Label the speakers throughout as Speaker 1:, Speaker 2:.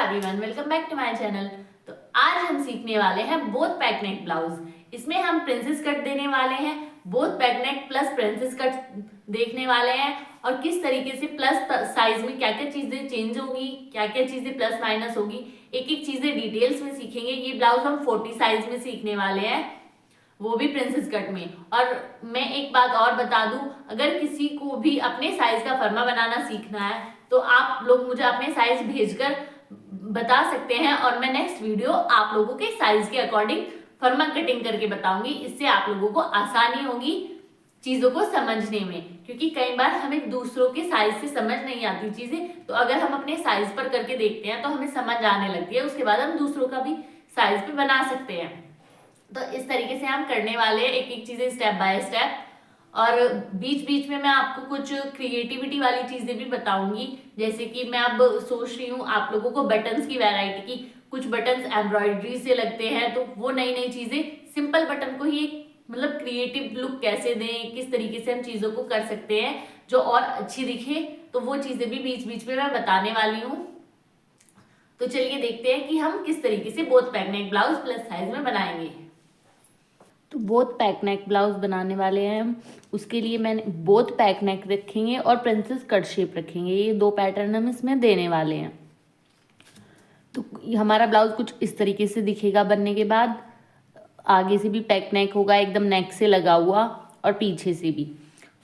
Speaker 1: Everyone, welcome back to my channel. तो आज हम सीखने वाले हैं बोथ पैक नेक ब्लाउज। इसमें हम प्रिंसेस कट देने वाले हैं, बोथ पैक नेक प्लस प्रिंसेस कट देखने वाले हैं और किस तरीके से प्लस साइज में क्या क्या चीजें चेंज होगी, क्या क्या चीजें प्लस माइनस होगी, एक एक चीजें डिटेल्स में सीखेंगे। ये ब्लाउज हम 40 साइज में सीखने वाले हैं, वो भी प्रिंसेस कट में। और मैं एक बात और बता दूं, अगर किसी को भी अपने साइज का फर्मा बनाना सीखना है तो आप लोग मुझे अपने साइज भेजकर बता सकते हैं और मैं नेक्स्ट वीडियो आप लोगों के साइज के अकॉर्डिंग फर्मा कटिंग करके बताऊंगी। इससे आप लोगों को आसानी होगी चीजों को समझने में, क्योंकि कई बार हमें दूसरों के साइज से समझ नहीं आती चीजें, तो अगर हम अपने साइज पर करके देखते हैं तो हमें समझ आने लगती है, उसके बाद हम दूसरों का भी साइज पे बना सकते हैं। तो इस तरीके से हम करने वाले हैं एक एक चीजें स्टेप बाय स्टेप। और बीच बीच में मैं आपको कुछ क्रिएटिविटी वाली चीजें भी बताऊंगी, जैसे कि मैं अब सोच रही हूँ आप लोगों को बटन्स की वैरायटी की, कुछ बटन्स एम्ब्रॉयडरी से लगते हैं तो वो नई नई चीजें, सिंपल बटन को ही मतलब क्रिएटिव लुक कैसे दें, किस तरीके से हम चीजों को कर सकते हैं जो और अच्छी दिखे, तो वो चीजें भी बीच बीच में मैं बताने वाली हूँ। तो चलिए देखते हैं कि हम किस तरीके से both pack neck blouse plus size में बनाएंगे। तो बोथ पैक नेक ब्लाउज बनाने वाले हैं हम, उसके लिए मैंने बोथ पैक नेक रखेंगे और प्रिंसेस कट शेप रखेंगे, ये दो पैटर्न हम इसमें देने वाले हैं। तो हमारा ब्लाउज कुछ इस तरीके से दिखेगा बनने के बाद। आगे से भी पैक नेक होगा, एकदम नेक से लगा हुआ, और पीछे से भी।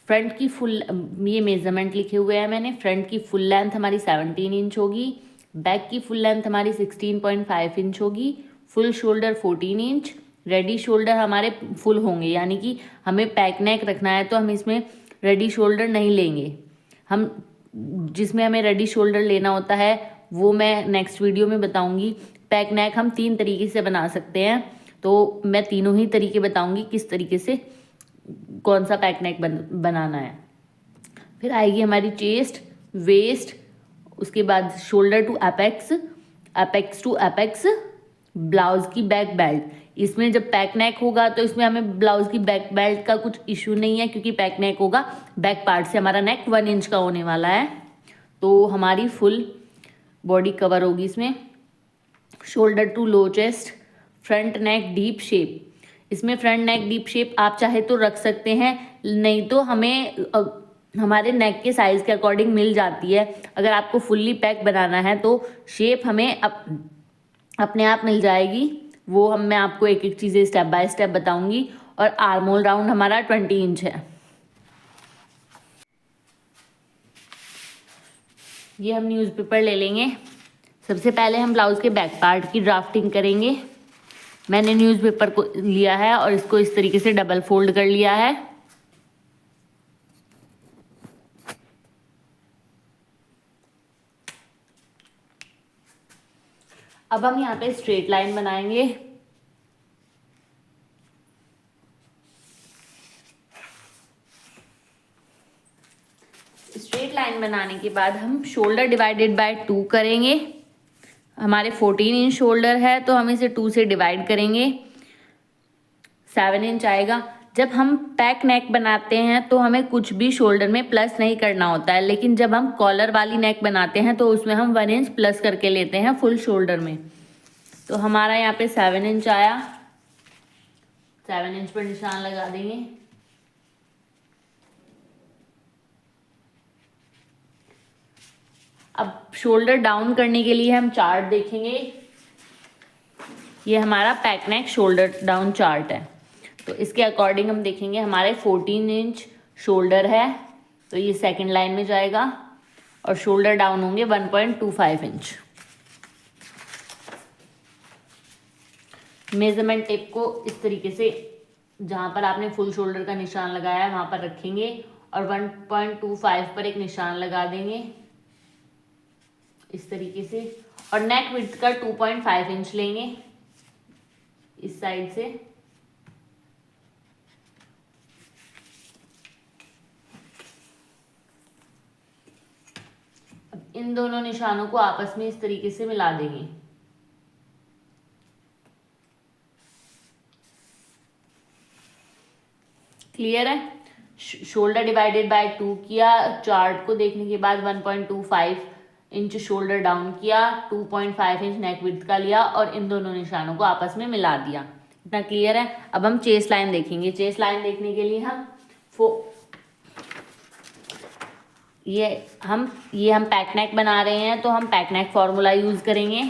Speaker 1: फ्रंट की फुल, ये मेजरमेंट लिखे हुए हैं मैंने। फ्रंट की फुल लेंथ हमारी 17 इंच होगी, बैक की फुल लेंथ हमारी 16.5 इंच होगी, full shoulder 14 inch, ready shoulder हमारे फुल होंगे, यानी कि हमें पैक नेक रखना है तो हम इसमें रेडी शोल्डर नहीं लेंगे। हम जिसमें हमें रेडी शोल्डर लेना होता है वो मैं नेक्स्ट वीडियो में बताऊंगी। पैक नेक हम 3 तरीके से बना सकते हैं, तो मैं तीनों ही तरीके बताऊंगी किस तरीके से कौन सा पैक नेक बनाना है। फिर आएगी हमारी चेस्ट, वेस्ट, उसके बाद shoulder to apex, apex to apex, blouse की बैक बेल्ट। इसमें जब पैक नेक होगा तो इसमें हमें ब्लाउज की बैक बेल्ट का कुछ इशू नहीं है, क्योंकि पैक नेक होगा बैक पार्ट से हमारा नेक 1 इंच का होने वाला है, तो हमारी फुल बॉडी कवर होगी इसमें। Shoulder to low chest, front neck deep shape. इसमें फ्रंट नेक डीप शेप आप चाहे तो रख सकते हैं, नहीं तो हमें हमारे नेक के साइज के अकॉर्डिंग मिल जाती है। अगर आपको फुल्ली पैक बनाना है तो शेप हमें अपने आप मिल जाएगी, वो मैं आपको एक एक चीज़ें स्टेप बाय स्टेप बताऊंगी। और आर्म होल राउंड हमारा 20 इंच है। ये हम न्यूज़पेपर ले लेंगे। सबसे पहले हम ब्लाउज के बैक पार्ट की ड्राफ्टिंग करेंगे। मैंने न्यूज़पेपर को लिया है और इसको इस तरीके से डबल फोल्ड कर लिया है। अब हम यहाँ पे स्ट्रेट लाइन बनाएंगे। स्ट्रेट लाइन बनाने के बाद हम शोल्डर डिवाइडेड बाय 2 करेंगे। हमारे 14 इंच शोल्डर है तो हम इसे 2 से डिवाइड करेंगे, 7 इंच आएगा। जब हम पैक नेक बनाते हैं तो हमें कुछ भी शोल्डर में प्लस नहीं करना होता है, लेकिन जब हम कॉलर वाली नेक बनाते हैं तो उसमें हम 1 इंच प्लस करके लेते हैं फुल शोल्डर में। तो हमारा यहाँ पे 7 इंच आया, 7 इंच पर निशान लगा देंगे। अब शोल्डर डाउन करने के लिए हम चार्ट देखेंगे। ये हमारा पैक नेक शोल्डर डाउन चार्ट है, तो इसके अकॉर्डिंग हम देखेंगे। हमारे 14 इंच शोल्डर है तो ये सेकंड लाइन में जाएगा, और शोल्डर डाउन होंगे 1.25 इंच। मेजरमेंट टेप को इस तरीके से जहाँ पर आपने फुल शोल्डर का निशान लगाया है वहाँ पर रखेंगे और 1.25 पर एक निशान लगा देंगे इस तरीके से। और नेक विड्थ का 2.5 इंच लेंगे इस साइड से। अब इन दोनों निशानों को आपस में इस तरीके से मिला देंगे। क्लियर है? शोल्डर डिवाइडेड बाय 2 किया, चार्ट को देखने के बाद 1.25 इंच शोल्डर डाउन किया, 2.5 इंच नेक विड्थ का लिया और इन दोनों निशानों को आपस में मिला दिया। इतना क्लियर है। अब हम चेस्ट लाइन देखेंगे। चेस्ट लाइन देखने के लिए हम पैक नेक बना रहे हैं, तो हम पैक नेक फॉर्मूला यूज करेंगे।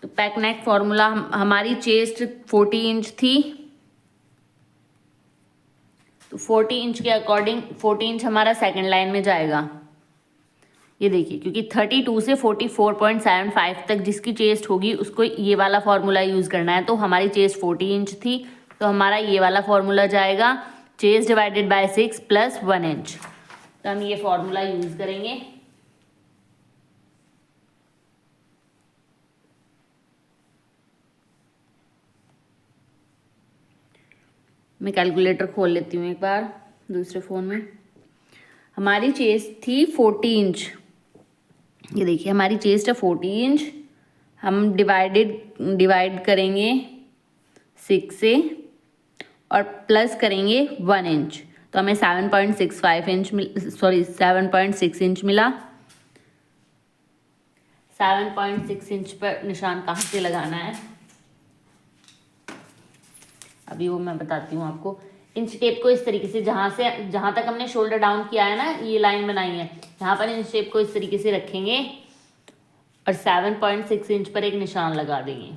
Speaker 1: तो पैक नेक फॉर्मूला हमारी चेस्ट 40 इंच थी, तो 40 इंच के अकॉर्डिंग 40 इंच हमारा सेकंड लाइन में जाएगा। ये देखिए, क्योंकि 32 से 44.75 तक जिसकी चेस्ट होगी उसको ये वाला फॉर्मूला यूज करना है। तो हमारी चेस्ट 40 इंच थी, तो हमारा ये वाला फॉर्मूला जाएगा, chest divided by 6 plus 1 inch. तो हम ये फॉर्मूला यूज करेंगे। मैं कैलकुलेटर खोल लेती हूँ एक बार दूसरे फ़ोन में। हमारी चेस्ट थी 40 इंच, ये देखिए हमारी चेस्ट है 40 इंच। हम डिवाइड करेंगे 6 से और प्लस करेंगे 1 इंच, तो हमें 7.65 इंच 7.6 इंच मिला। 7.6 इंच पर निशान कहाँ से लगाना है अभी वो मैं बताती हूँ आपको। इंच टेप को इस तरीके से जहाँ तक हमने शोल्डर डाउन किया है ना, ये लाइन बनाई है, यहाँ पर इंच टेप को इस तरीके से रखेंगे और 7.6 इंच पर एक निशान लगा देंगे।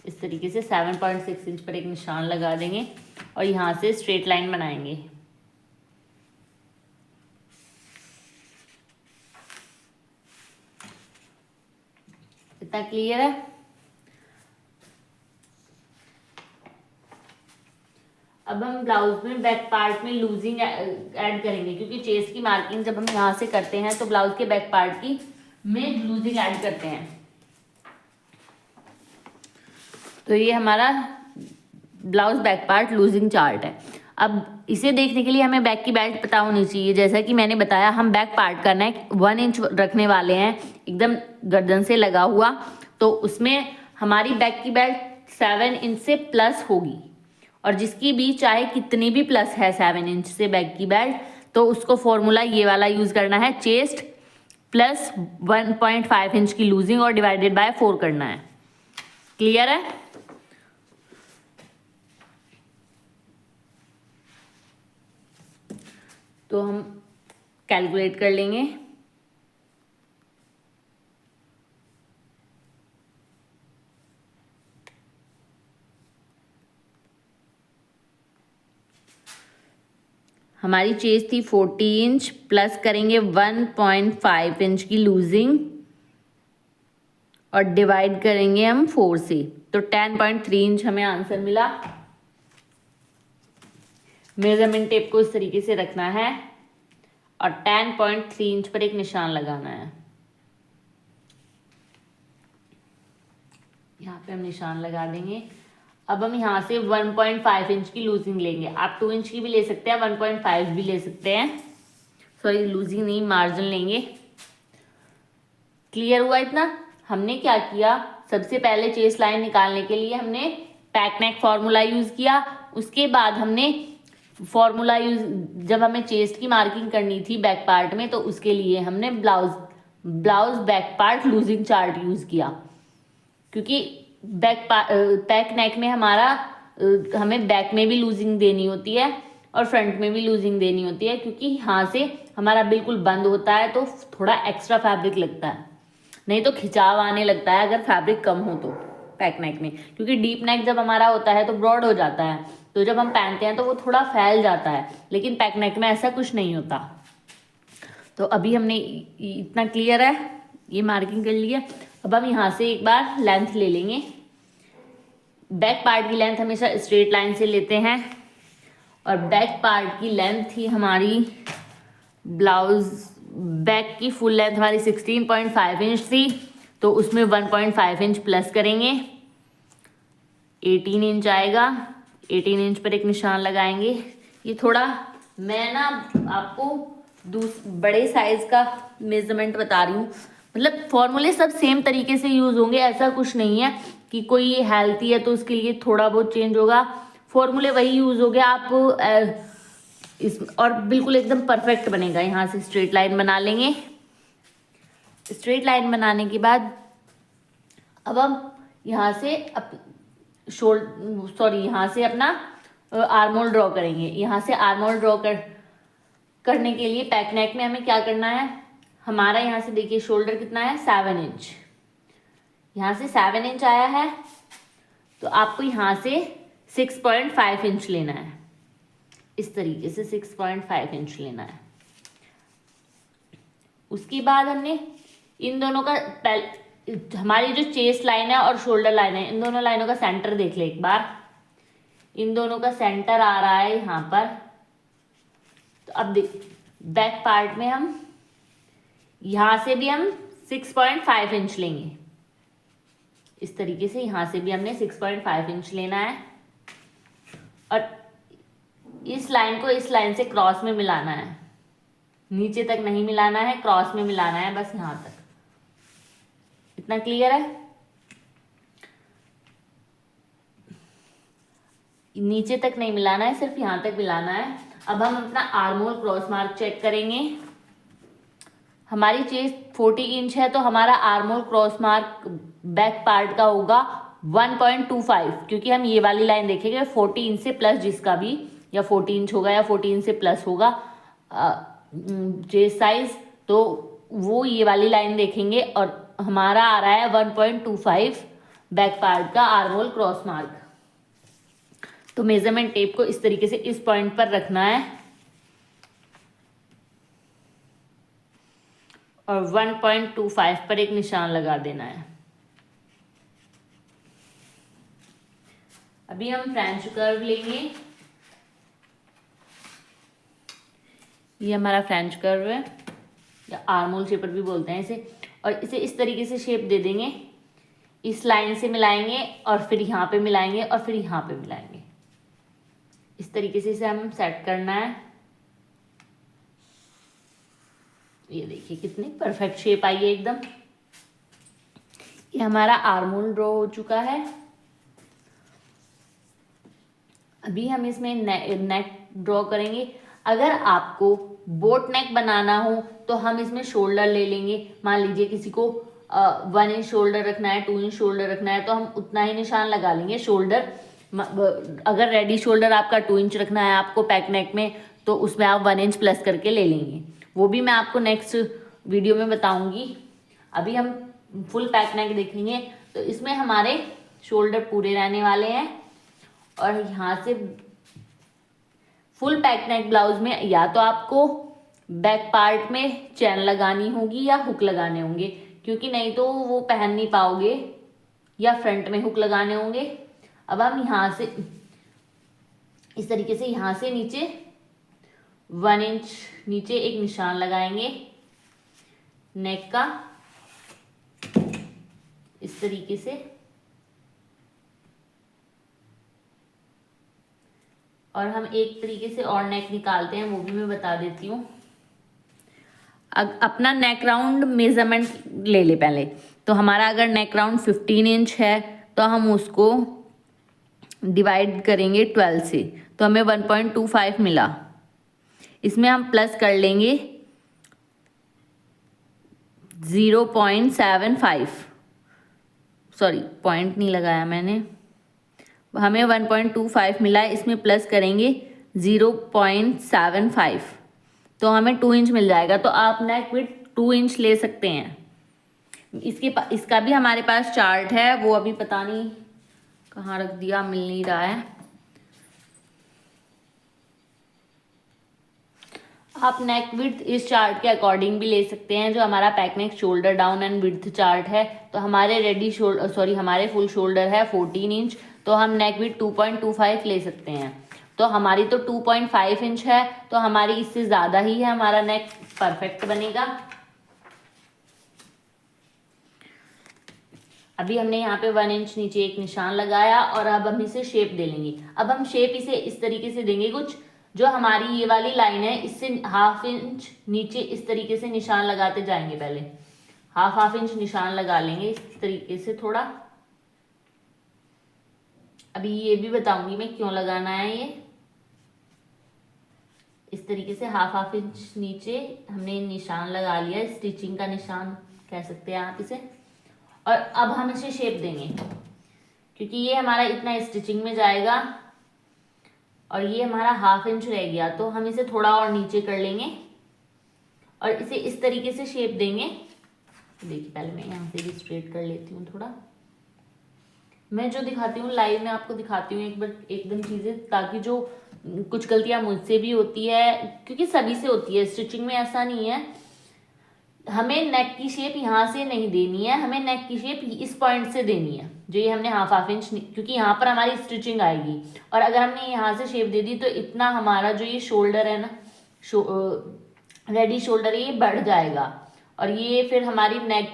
Speaker 1: इस तरीके से 7.6 इंच पर एक निशान लगा देंगे और यहाँ से स्ट्रेट लाइन बनाएंगे। इतना क्लियर है। अब हम ब्लाउज में बैक पार्ट में लूजिंग ऐड करेंगे, क्योंकि चेस्ट की मार्किंग जब हम यहाँ से करते हैं तो ब्लाउज के बैक पार्ट की में लूजिंग ऐड करते हैं। तो ये हमारा blouse back part losing chart है। अब इसे देखने के लिए हमें बैक की बेल्ट पता होनी चाहिए। जैसा कि मैंने बताया, हम बैक पार्ट का नेक 1 इंच रखने वाले हैं, एकदम गर्दन से लगा हुआ, तो उसमें हमारी बैक की बेल्ट 7 इंच से प्लस होगी। और जिसकी भी चाहे कितनी भी प्लस है 7 इंच से बैक की बेल्ट, तो उसको फॉर्मूला ये वाला यूज करना है, चेस्ट प्लस 1.5 इंच की लूजिंग और डिवाइडेड बाय 4 करना है। क्लियर है। तो हम कैलकुलेट कर लेंगे। हमारी चेस्ट थी 40 इंच, प्लस करेंगे 1.5 इंच की लूजिंग और डिवाइड करेंगे हम 4 से, तो 10.3 इंच हमें आंसर मिला। मेजरमेंट टेप को इस तरीके से रखना है और 10.3 इंच पर एक निशान लगाना है। यहाँ पे हम निशान लगा देंगे। अब हम यहाँ से 1.5 इंच की लूजिंग लेंगे। आप 2 इंच की भी ले सकते हैं, 1.5 भी ले सकते हैं, सॉरी लूजिंग नहीं, मार्जिन लेंगे। क्लियर हुआ इतना। हमने क्या किया, सबसे पहले चेस्ट लाइन निकालने के लिए हमने पैक नेक फॉर्मूला यूज किया। उसके बाद हमने फॉर्मूला यूज, जब हमें चेस्ट की मार्किंग करनी थी बैक पार्ट में, तो उसके लिए हमने blouse back part losing chart use किया, क्योंकि बैक नेक में हमें बैक में भी लूजिंग देनी होती है और फ्रंट में भी लूजिंग देनी होती है, क्योंकि यहाँ से हमारा बिल्कुल बंद होता है तो थोड़ा एक्स्ट्रा फैब्रिक लगता है, नहीं तो खिंचाव आने लगता है अगर फैब्रिक कम हो तो पैक नेक में। क्योंकि डीप नेक जब हमारा होता है तो ब्रॉड हो जाता है, तो जब हम पहनते हैं तो वो थोड़ा फैल जाता है, लेकिन पैक नेक में ऐसा कुछ नहीं होता। तो अभी हमने इतना क्लियर है, ये मार्किंग कर लिया। अब हम यहाँ से एक बार लेंथ ले लेंगे। बैक पार्ट की लेंथ हमेशा स्ट्रेट लाइन से लेते हैं और बैक पार्ट की लेंथ थी हमारी, ब्लाउज बैक की फुल लेंथ हमारी 16.5 इंच थी, तो उसमें 1.5 इंच प्लस करेंगे, 18 इंच आएगा। 18 इंच पर एक निशान लगाएंगे। ये थोड़ा मैं ना आपको बड़े साइज का मेजरमेंट बता रही हूँ, मतलब फॉर्मूले सब सेम तरीके से यूज होंगे, ऐसा कुछ नहीं है कि कोई हेल्थी है तो उसके लिए थोड़ा बहुत चेंज होगा, फॉर्मूले वही यूज हो गया। आप इस और बिल्कुल एकदम परफेक्ट बनेगा। यहाँ से स्ट्रेट लाइन बना लेंगे। स्ट्रेट लाइन बनाने के बाद अब हम यहाँ से यहाँ से अपना आर्म होल ड्रॉ करेंगे। यहाँ से आर्म होल ड्रॉ करने के लिए पैक नेक में हमें क्या करना है, हमारा यहाँ से देखिए शोल्डर कितना है 7 इंच, यहाँ से 7 इंच आया है, तो आपको यहाँ से 6.5 इंच लेना है। इस तरीके से 6.5 इंच लेना है। उसके बाद हमने इन दोनों का हमारी जो चेस्ट लाइन है और शोल्डर लाइन है, इन दोनों लाइनों का सेंटर देख ले एक बार। इन दोनों का सेंटर आ रहा है यहाँ पर। तो अब देख बैक पार्ट में हम यहाँ से भी हम 6.5 इंच लेंगे। इस तरीके से यहाँ से भी हमने 6.5 इंच लेना है और इस लाइन को इस लाइन से क्रॉस में मिलाना है। नीचे तक नहीं मिलाना है, क्रॉस में मिलाना है, बस यहाँ तक। इतना क्लियर है? नीचे तक नहीं मिलाना है, सिर्फ यहाँ तक मिलाना है। अब हम अपना armhole cross mark check करेंगे। हमारी चेस्ट 40 इंच है, तो हमारा armhole cross mark back part का होगा 1.25, क्योंकि हम ये वाली लाइन देखेंगे 40 इंच से प्लस, जिसका भी या 40 इंच होगा या 40 इंच से प्लस होगा चेस्ट साइज, तो वो ये वाली लाइन देखेंगे और हमारा आ रहा है 1.25 बैक पार्ट का आर्म होल क्रॉस मार्क। तो मेजरमेंट टेप को इस तरीके से इस पॉइंट पर रखना है और 1.25 पर एक निशान लगा देना है। अभी हम फ्रेंच कर्व लेंगे। ये हमारा फ्रेंच कर्व है या आर्म होल शेपर भी बोलते हैं इसे, और इसे इस तरीके से शेप दे देंगे। इस लाइन से मिलाएंगे और फिर यहाँ पे मिलाएंगे और फिर यहाँ पे मिलाएंगे। इस तरीके से इसे हम सेट करना है। ये देखिए कितनी परफेक्ट शेप आई है एकदम। ये हमारा आर्म होल ड्रॉ हो चुका है। अभी हम इसमें नेक ड्रॉ करेंगे। अगर आपको बोट नेक बनाना हो तो हम इसमें शोल्डर ले लेंगे। मान लीजिए किसी को 1 इंच शोल्डर रखना है, 2 इंच शोल्डर रखना है, तो हम उतना ही निशान लगा लेंगे। शोल्डर अगर रेडी शोल्डर आपका 2 इंच रखना है आपको पैक नेक में, तो उसमें आप 1 इंच प्लस करके ले लेंगे। वो भी मैं आपको नेक्स्ट वीडियो में बताऊंगी। अभी हम फुल पैक नेक देखेंगे। तो इसमें हमारे शोल्डर पूरे रहने वाले हैं और यहाँ से फुल पैक नेक ब्लाउज में या तो आपको बैक पार्ट में चैन लगानी होगी या हुक लगाने होंगे, क्योंकि नहीं तो वो पहन नहीं पाओगे, या फ्रंट में हुक लगाने होंगे। अब हम यहाँ से इस तरीके से यहाँ से नीचे 1 इंच नीचे एक निशान लगाएंगे नेक का, इस तरीके से। और हम एक तरीके से और नेक निकालते हैं, वो भी मैं बता देती हूँ। अपना नेक राउंड मेजरमेंट ले ले पहले। तो हमारा अगर नेक राउंड 15 इंच है तो हम उसको डिवाइड करेंगे 12 से, तो हमें 1.25 मिला। इसमें हम प्लस कर लेंगे 0.75, सॉरी पॉइंट नहीं लगाया मैंने, हमें 1.25 मिला है। इसमें प्लस करेंगे 0.75, तो हमें 2 इंच मिल जाएगा। तो आप नेक विड्थ 2 इंच ले सकते हैं। इसका भी हमारे पास चार्ट है, वो अभी पता नहीं कहाँ रख दिया, मिल नहीं रहा है। आप नेक विड्थ इस चार्ट के अकॉर्डिंग भी ले सकते हैं, जो हमारा pack neck shoulder down and width chart है। तो हमारे हमारे फुल शोल्डर है 14 इंच, तो हम नेक विड्थ 2.25 ले सकते हैं। तो हमारी तो 2.5 इंच है, तो हमारी इससे ज़्यादा ही है, हमारा नेक परफेक्ट बनेगा। अभी हमने यहाँ पे 1 इंच नीचे एक निशान लगाया और अब हम इसे शेप दे लेंगे। अब हम शेप इसे इस तरीके से देंगे, कुछ जो हमारी ये वाली लाइन है इससे 1/2 इंच नीचे इस तरीके से निशान लगाते जाएंगे। पहले हाफ इंच निशान लगा लेंगे इस तरीके से थोड़ा। अभी ये भी बताऊंगी मैं क्यों लगाना है। ये इस तरीके से हाफ इंच नीचे हमने निशान लगा लिया, स्टिचिंग का निशान कह सकते हैं आप इसे। और अब हम इसे शेप देंगे, क्योंकि ये हमारा इतना स्टिचिंग में जाएगा और ये हमारा हाफ इंच रह गया, तो हम इसे थोड़ा और नीचे कर लेंगे और इसे इस तरीके से शेप देंगे। देखिए पहले मैं यहाँ से भी स्ट्रेट कर लेती हूँ थोड़ा। मैं जो दिखाती हूँ लाइव में आपको दिखाती हूँ एक बार एकदम चीज़ें, ताकि जो कुछ गलतियाँ मुझसे भी होती है, क्योंकि सभी से होती है, स्टिचिंग में ऐसा नहीं है। हमें नेक की शेप यहाँ से नहीं देनी है, हमें नेक की शेप इस पॉइंट से देनी है, जो ये हमने हाफ इंच, क्योंकि यहाँ पर हमारी स्टिचिंग आएगी। और अगर हमने यहाँ से शेप दे दी तो इतना हमारा जो ये शोल्डर है ना, रेडी शोल्डर, ये बढ़ जाएगा और ये फिर हमारी नेक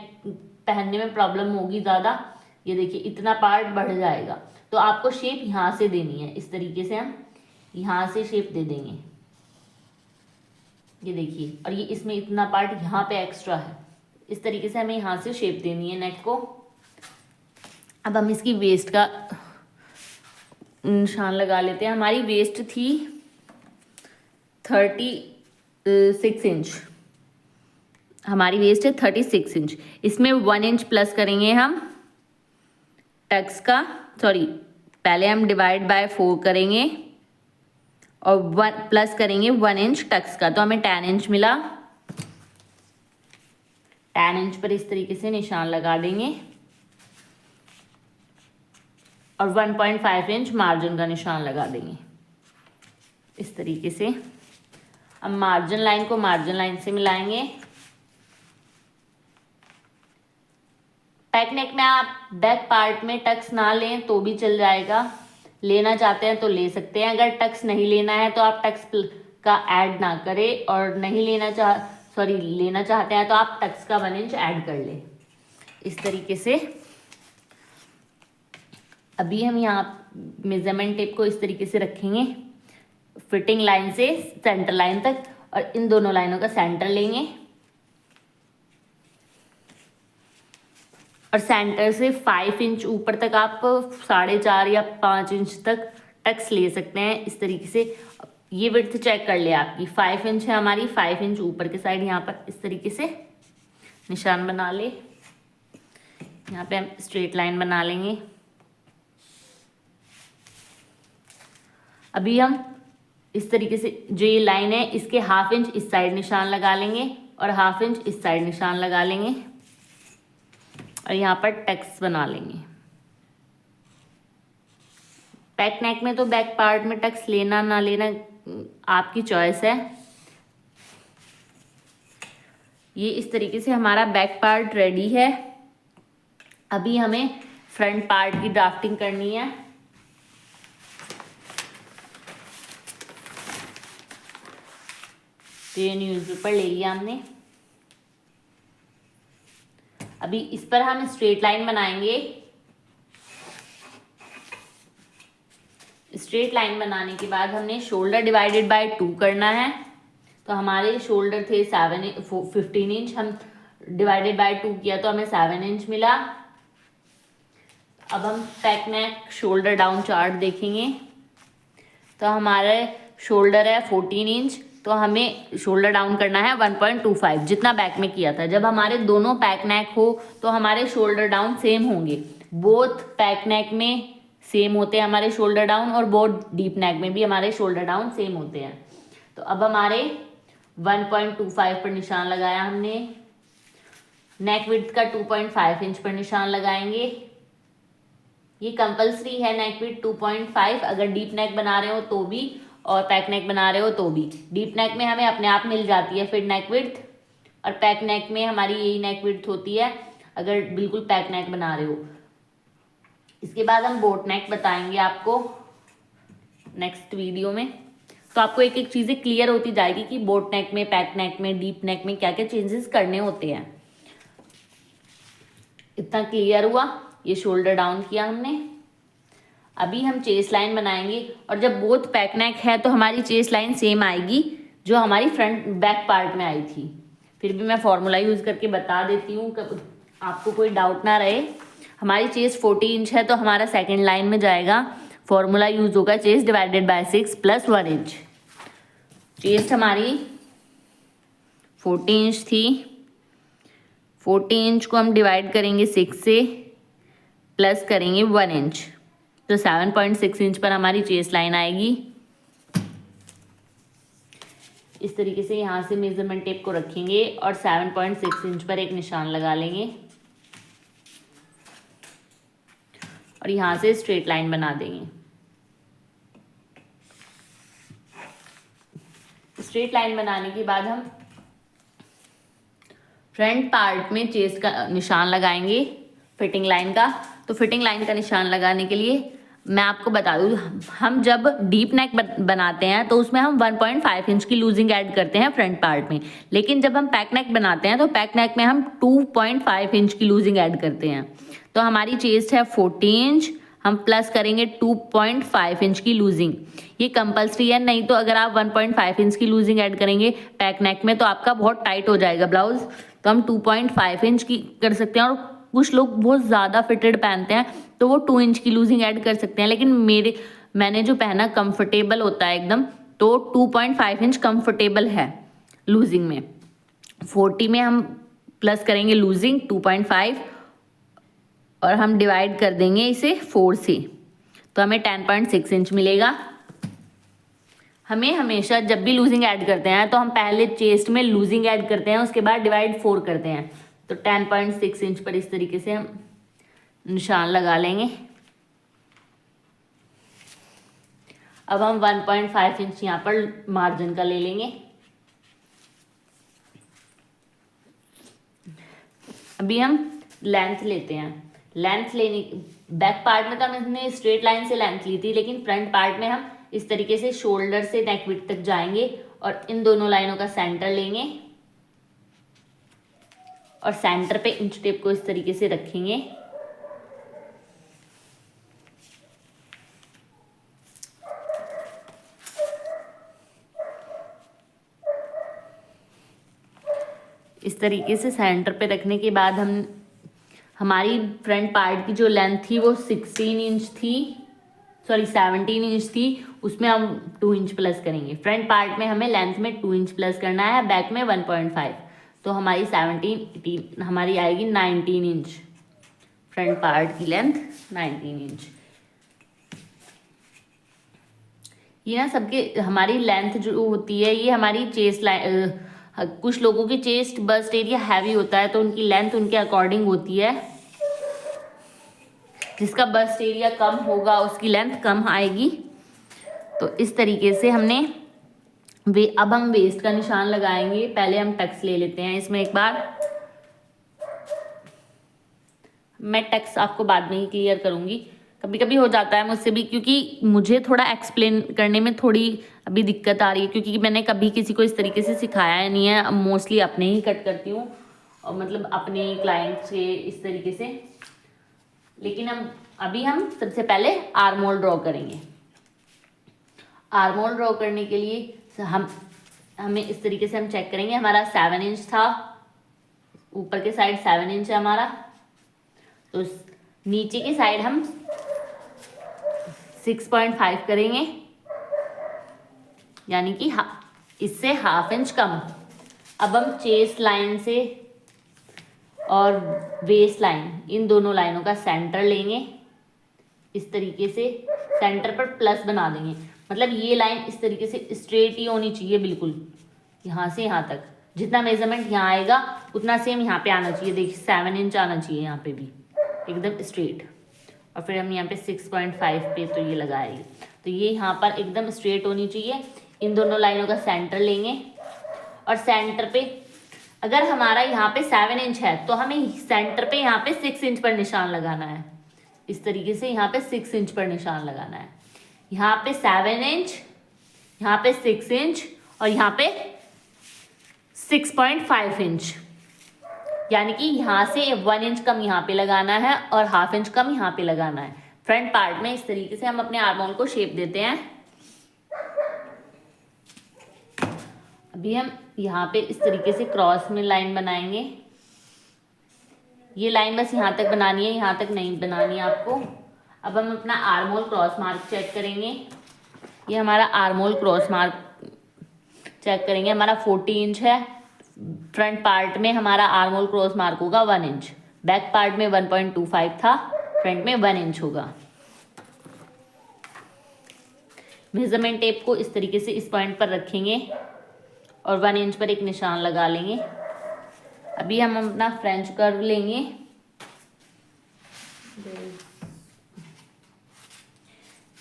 Speaker 1: पहनने में प्रॉब्लम होगी ज़्यादा। ये देखिए इतना पार्ट बढ़ जाएगा, तो आपको शेप यहाँ से देनी है। इस तरीके से हम यहाँ से शेप दे देंगे, ये देखिए। और ये इसमें इतना पार्ट यहाँ पे एक्स्ट्रा है, इस तरीके से हमें यहाँ से शेप देनी है नेक को। अब हम इसकी वेस्ट का निशान लगा लेते हैं। हमारी वेस्ट थी 36 इंच, हमारी वेस्ट है 36 इंच। इसमें 1 इंच प्लस करेंगे हम टक्स का, सॉरी पहले हम डिवाइड बाय 4 करेंगे और 1 प्लस करेंगे 1 इंच टक्स का, तो हमें 10 इंच मिला। 10 इंच पर इस तरीके से निशान लगा देंगे और 1.5 इंच मार्जिन का निशान लगा देंगे इस तरीके से। अब मार्जिन लाइन को मार्जिन लाइन से मिलाएंगे। बैक नेक में आप बैक पार्ट में टक्स ना लें तो भी चल जाएगा, लेना चाहते हैं तो ले सकते हैं। अगर टक्स नहीं लेना है तो आप टक्स का ऐड ना करें, और नहीं लेना लेना चाहते हैं तो आप टक्स का 1 इंच ऐड कर लें इस तरीके से। अभी हम यहाँ मेजरमेंट टेप को इस तरीके से रखेंगे फिटिंग लाइन से सेंटर लाइन तक, और इन दोनों लाइनों का सेंटर लेंगे और सेंटर से 5 इंच ऊपर तक आप 4.5 या 5 इंच तक टक्स ले सकते हैं इस तरीके से। ये विड्थ चेक कर ले आपकी 5 इंच है हमारी, 5 इंच ऊपर के साइड यहाँ पर इस तरीके से निशान बना ले। यहाँ पे हम स्ट्रेट लाइन बना लेंगे। अभी हम इस तरीके से जो ये लाइन है इसके हाफ इंच इस साइड निशान लगा लेंगे और हाफ इंच इस साइड निशान लगा लेंगे और यहाँ पर टक्स बना लेंगे। बैक नेक में तो बैक पार्ट में टक्स लेना ना लेना आपकी चॉइस है। ये इस तरीके से हमारा बैक पार्ट रेडी है। अभी हमें फ्रंट पार्ट की ड्राफ्टिंग करनी है। तो ये न्यूज़पेपर ले लिया हमने। अभी इस पर हम स्ट्रेट लाइन बनाएंगे। स्ट्रेट लाइन बनाने के बाद हमने शोल्डर डिवाइडेड बाय 2 करना है। तो हमारे शोल्डर थे 15 इंच, हम डिवाइडेड बाय 2 किया तो हमें 7 इंच मिला। अब हम back neck shoulder down chart देखेंगे। तो हमारे शोल्डर है 14 इंच, तो हमें शोल्डर डाउन करना है 1.25, जितना बैक में किया था। जब हमारे दोनों बैक नेक हो तो हमारे शोल्डर डाउन सेम होंगे। बोथ बैक नेक में सेम होते हैं हमारे शोल्डर डाउन, और बोथ डीप नेक में भी हमारे शोल्डर डाउन सेम होते हैं। तो अब हमारे 1.25 पर निशान लगाया हमने। नेक विड्थ का 2.5 इंच पर निशान लगाएंगे। ये कंपल्सरी है नेक विड्थ 2.5, अगर डीप नेक बना रहे हो तो भी और पैक नेक बना रहे हो तो भी। डीप नेक में हमें अपने आप मिल जाती है फिर नेक विड्थ, और पैक नेक में हमारी यही नेक विड्थ होती है अगर बिल्कुल पैक नेक बना रहे हो। इसके बाद हम बोट नेक बताएंगे आपको नेक्स्ट वीडियो में, तो आपको एक एक चीज़ें क्लियर होती जाएगी कि बोट नेक में, पैक नेक में, डीप नेक में क्या क्या चेंजेस करने होते हैं। इतना क्लियर हुआ। ये शोल्डर डाउन किया हमने। अभी हम चेस्ट लाइन बनाएंगे, और जब बोथ पैक नेक है तो हमारी चेस्ट लाइन सेम आएगी जो हमारी फ्रंट बैक पार्ट में आई थी। फिर भी मैं फॉर्मूला यूज़ करके बता देती हूँ, आपको कोई डाउट ना रहे। हमारी चेस्ट 40 इंच है तो हमारा सेकेंड लाइन में जाएगा, फॉर्मूला यूज होगा chest divided by 6 + 1 inch. Chest हमारी 40 इंच थी, 40 इंच को हम डिवाइड करेंगे 6 से, प्लस करेंगे 1 इंच, तो 7.6 इंच पर हमारी चेस्ट लाइन आएगी। इस तरीके से यहाँ से मेजरमेंट टेप को रखेंगे और 7.6 इंच पर एक निशान लगा लेंगे और यहाँ से स्ट्रेट लाइन बना देंगे। स्ट्रेट लाइन बनाने के बाद हम फ्रंट पार्ट में चेस्ट का निशान लगाएंगे फिटिंग लाइन का। तो फिटिंग लाइन का निशान लगाने के लिए मैं आपको बता दूँ, हम जब डीप नेक बनाते हैं तो उसमें हम 1.5 इंच की लूजिंग ऐड करते हैं फ्रंट पार्ट में, लेकिन जब हम पैक नेक बनाते हैं तो पैक नेक में हम 2.5 इंच की लूजिंग ऐड करते हैं। तो हमारी चेस्ट है 40 इंच, हम प्लस करेंगे 2.5 इंच की लूजिंग। ये कंपल्सरी है, नहीं तो अगर आप 1.5 इंच की लूजिंग ऐड करेंगे पैक नेक में तो आपका बहुत टाइट हो जाएगा ब्लाउज। तो हम 2.5 इंच की कर सकते हैं, और कुछ लोग बहुत ज़्यादा फिटेड पहनते हैं तो वो 2 इंच की लूजिंग ऐड कर सकते हैं, लेकिन मैंने जो पहना कंफर्टेबल होता है एकदम, तो 2.5 इंच कंफर्टेबल है लूजिंग में। 40 में हम प्लस करेंगे लूजिंग 2.5 और हम डिवाइड कर देंगे इसे 4 से, तो हमें 10.6 इंच मिलेगा। हमें हमेशा जब भी लूजिंग ऐड करते हैं तो हम पहले चेस्ट में लूजिंग ऐड करते हैं, उसके बाद डिवाइड 4 करते हैं। तो 10.6 इंच पर इस तरीके से हम निशान लगा लेंगे। अब हम 1.5 इंच यहाँ पर मार्जिन का ले लेंगे। अभी हम लेंथ लेते हैं। लेंथ लेने बैक पार्ट में तो हमने स्ट्रेट लाइन से लेंथ ली थी, लेकिन फ्रंट पार्ट में हम इस तरीके से शोल्डर से नेक विड्थ तक जाएंगे और इन दोनों लाइनों का सेंटर लेंगे और सेंटर पे इंच टेप को इस तरीके से रखेंगे। इस तरीके से सेंटर पे रखने के बाद हमारी फ्रंट पार्ट की जो लेंथ थी वो 17 इंच थी, उसमें हम 2 इंच प्लस करेंगे। फ्रंट पार्ट में हमें लेंथ में 2 इंच प्लस करना है, बैक में 1.5, तो हमारी 18 हमारी आएगी 19 इंच। फ्रंट पार्ट की लेंथ 19 इंच। ये ना सबके हमारी लेंथ जो होती है, ये हमारी चेस्ट लाइन, कुछ लोगों की चेस्ट बस्ट एरिया हैवी होता है तो उनकी लेंथ उनके अकॉर्डिंग होती है। जिसका बस्ट एरिया कम होगा उसकी लेंथ कम आएगी। तो इस तरीके से अब हम वेस्ट का निशान लगाएंगे। पहले हम टक्स ले लेते हैं इसमें एक बार। मैं टक्स आपको बाद में ही क्लियर करूंगी, कभी कभी हो जाता है मुझसे भी, क्योंकि मुझे थोड़ा एक्सप्लेन करने में थोड़ी अभी दिक्कत आ रही है, क्योंकि मैंने कभी किसी को इस तरीके से सिखाया नहीं है। मोस्टली अपने ही कट करती हूँ, और मतलब अपने क्लाइंट से इस तरीके से। लेकिन अभी हम सबसे पहले आर्म होल ड्रॉ करेंगे। आर्म होल ड्रॉ करने के लिए हमें इस तरीके से हम चेक करेंगे। हमारा 7 इंच था, ऊपर के साइड 7 इंच है हमारा, तो नीचे की साइड हम 6.5 करेंगे, यानी कि इससे ½ इंच कम। अब हम चेस्ट लाइन से और वेस्ट लाइन, इन दोनों लाइनों का सेंटर लेंगे। इस तरीके से सेंटर पर प्लस बना देंगे, मतलब ये लाइन इस तरीके से स्ट्रेट ही होनी चाहिए बिल्कुल, यहाँ से यहाँ तक। जितना मेजरमेंट यहाँ आएगा उतना सेम यहाँ पे आना चाहिए। देखिए 7 इंच आना चाहिए यहाँ पे भी एकदम स्ट्रेट। और फिर हम यहाँ पे 6.5 पे तो ये लगाएंगे, तो ये यहाँ पर एकदम स्ट्रेट होनी चाहिए। इन दोनों लाइनों का सेंटर लेंगे और सेंटर पे अगर हमारा यहाँ पे 7 इंच है तो हमें सेंटर पे यहाँ पे 6 इंच पर निशान लगाना है। इस तरीके से यहाँ पे 6 इंच पर निशान लगाना है। यहाँ पे 7 इंच, यहाँ पे 6 इंच और यहाँ पे 6.5 इंच, यानी कि यहाँ से 1 इंच कम यहाँ पे लगाना है और ½ इंच कम यहाँ पे लगाना है। फ्रंट पार्ट में इस तरीके से हम अपने आर्म होल को शेप देते हैं। अभी हम यहाँ पे इस तरीके से क्रॉस में लाइन बनाएंगे। ये लाइन बस यहाँ तक बनानी है, यहाँ तक नहीं बनानी है आपको। अब हम अपना armhole cross mark check करेंगे। ये हमारा armhole cross mark check करेंगे, हमारा 40 इंच है। फ्रंट पार्ट में हमारा आर्म होल क्रॉस मार्क होगा 1 इंच, बैक पार्ट में 1.25 था, फ्रंट में 1 इंच होगा। मेजरमेंट टेप को इस तरीके से इस पॉइंट पर रखेंगे और 1 इंच पर एक निशान लगा लेंगे। अभी हम अपना फ्रेंच कर्व लेंगे,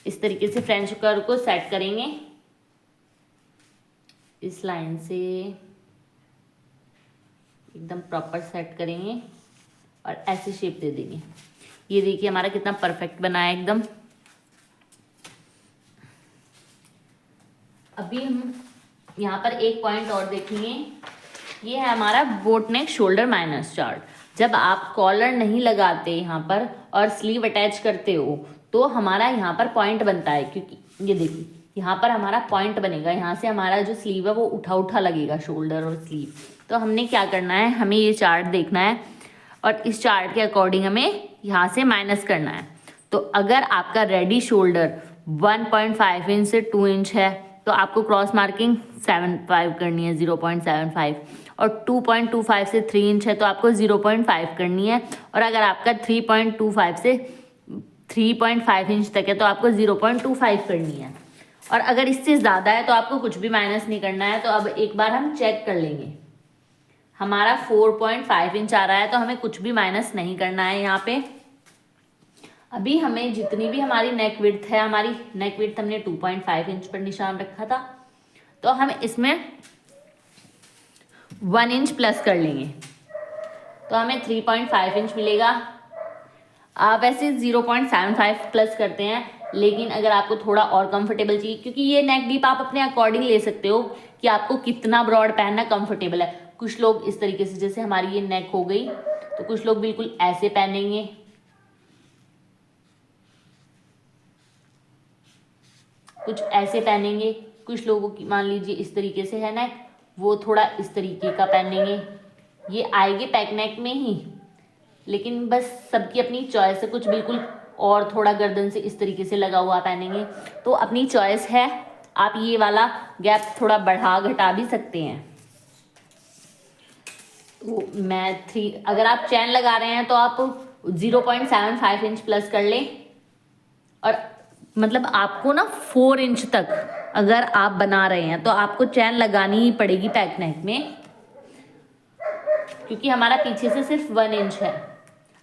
Speaker 1: इस तरीके से फ्रेंच कर्व को सेट करेंगे, इस लाइन से एकदम प्रॉपर सेट करेंगे और ऐसे शेप दे देंगे। ये देखिए हमारा कितना परफेक्ट बना है एकदम। अभी हम यहाँ पर एक पॉइंट और देखेंगे, ये है हमारा बोट नेक शोल्डर माइनस चार्ट। जब आप कॉलर नहीं लगाते यहाँ पर और स्लीव अटैच करते हो तो हमारा यहाँ पर पॉइंट बनता है, क्योंकि ये देखिए यहाँ पर हमारा पॉइंट बनेगा, यहाँ से हमारा जो स्लीव है वो उठा उठा लगेगा, शोल्डर और स्लीव। तो हमने क्या करना है, हमें ये चार्ट देखना है और इस चार्ट के अकॉर्डिंग हमें यहाँ से माइनस करना है। तो अगर आपका रेडी शोल्डर 1.5 इंच से 2 इंच है तो आपको क्रॉस मार्किंग 7.5 करनी है, 0.75, और 2.25 से 3 इंच है तो आपको 0.5 करनी है, और अगर आपका 3.25 से 3.5 इंच तक है तो आपको 0.25 करनी है, और अगर इससे ज़्यादा है तो आपको कुछ भी माइनस नहीं करना है। तो अब एक बार हम चेक कर लेंगे, हमारा 4.5 इंच आ रहा है तो हमें कुछ भी माइनस नहीं करना है यहाँ पे। अभी हमें जितनी भी हमारी नेक विड्थ है, हमारी नेक विड्थ हमने 2.5 इंच पर निशान रखा था, तो हम इसमें 1 इंच प्लस कर लेंगे तो हमें 3.5 इंच मिलेगा। वैसे 0.75 प्लस करते हैं, लेकिन अगर आपको थोड़ा और कंफर्टेबल चाहिए, क्योंकि ये नेक डीप आप अपने अकॉर्डिंग ले सकते हो कि आपको कितना ब्रॉड पहनना कंफर्टेबल है। कुछ लोग इस तरीके से, जैसे हमारी ये नेक हो गई, तो कुछ लोग बिल्कुल ऐसे पहनेंगे, कुछ ऐसे पहनेंगे, कुछ लोगों की मान लीजिए इस तरीके से है नेक, वो थोड़ा इस तरीके का पहनेंगे। ये आएगी पैक नेक में ही, लेकिन बस सबकी अपनी चॉइस है। कुछ बिल्कुल और थोड़ा गर्दन से इस तरीके से लगा हुआ पहनेंगे, तो अपनी चॉइस है, आप ये वाला गैप थोड़ा बढ़ा घटा भी सकते हैं। तो मैं 3, अगर आप चैन लगा रहे हैं तो आप 0.75 इंच प्लस कर लें, और मतलब आपको ना 4 इंच तक अगर आप बना रहे हैं तो आपको चैन लगानी ही पड़ेगी पैक नेक में, क्योंकि हमारा पीछे से सिर्फ 1 इंच है।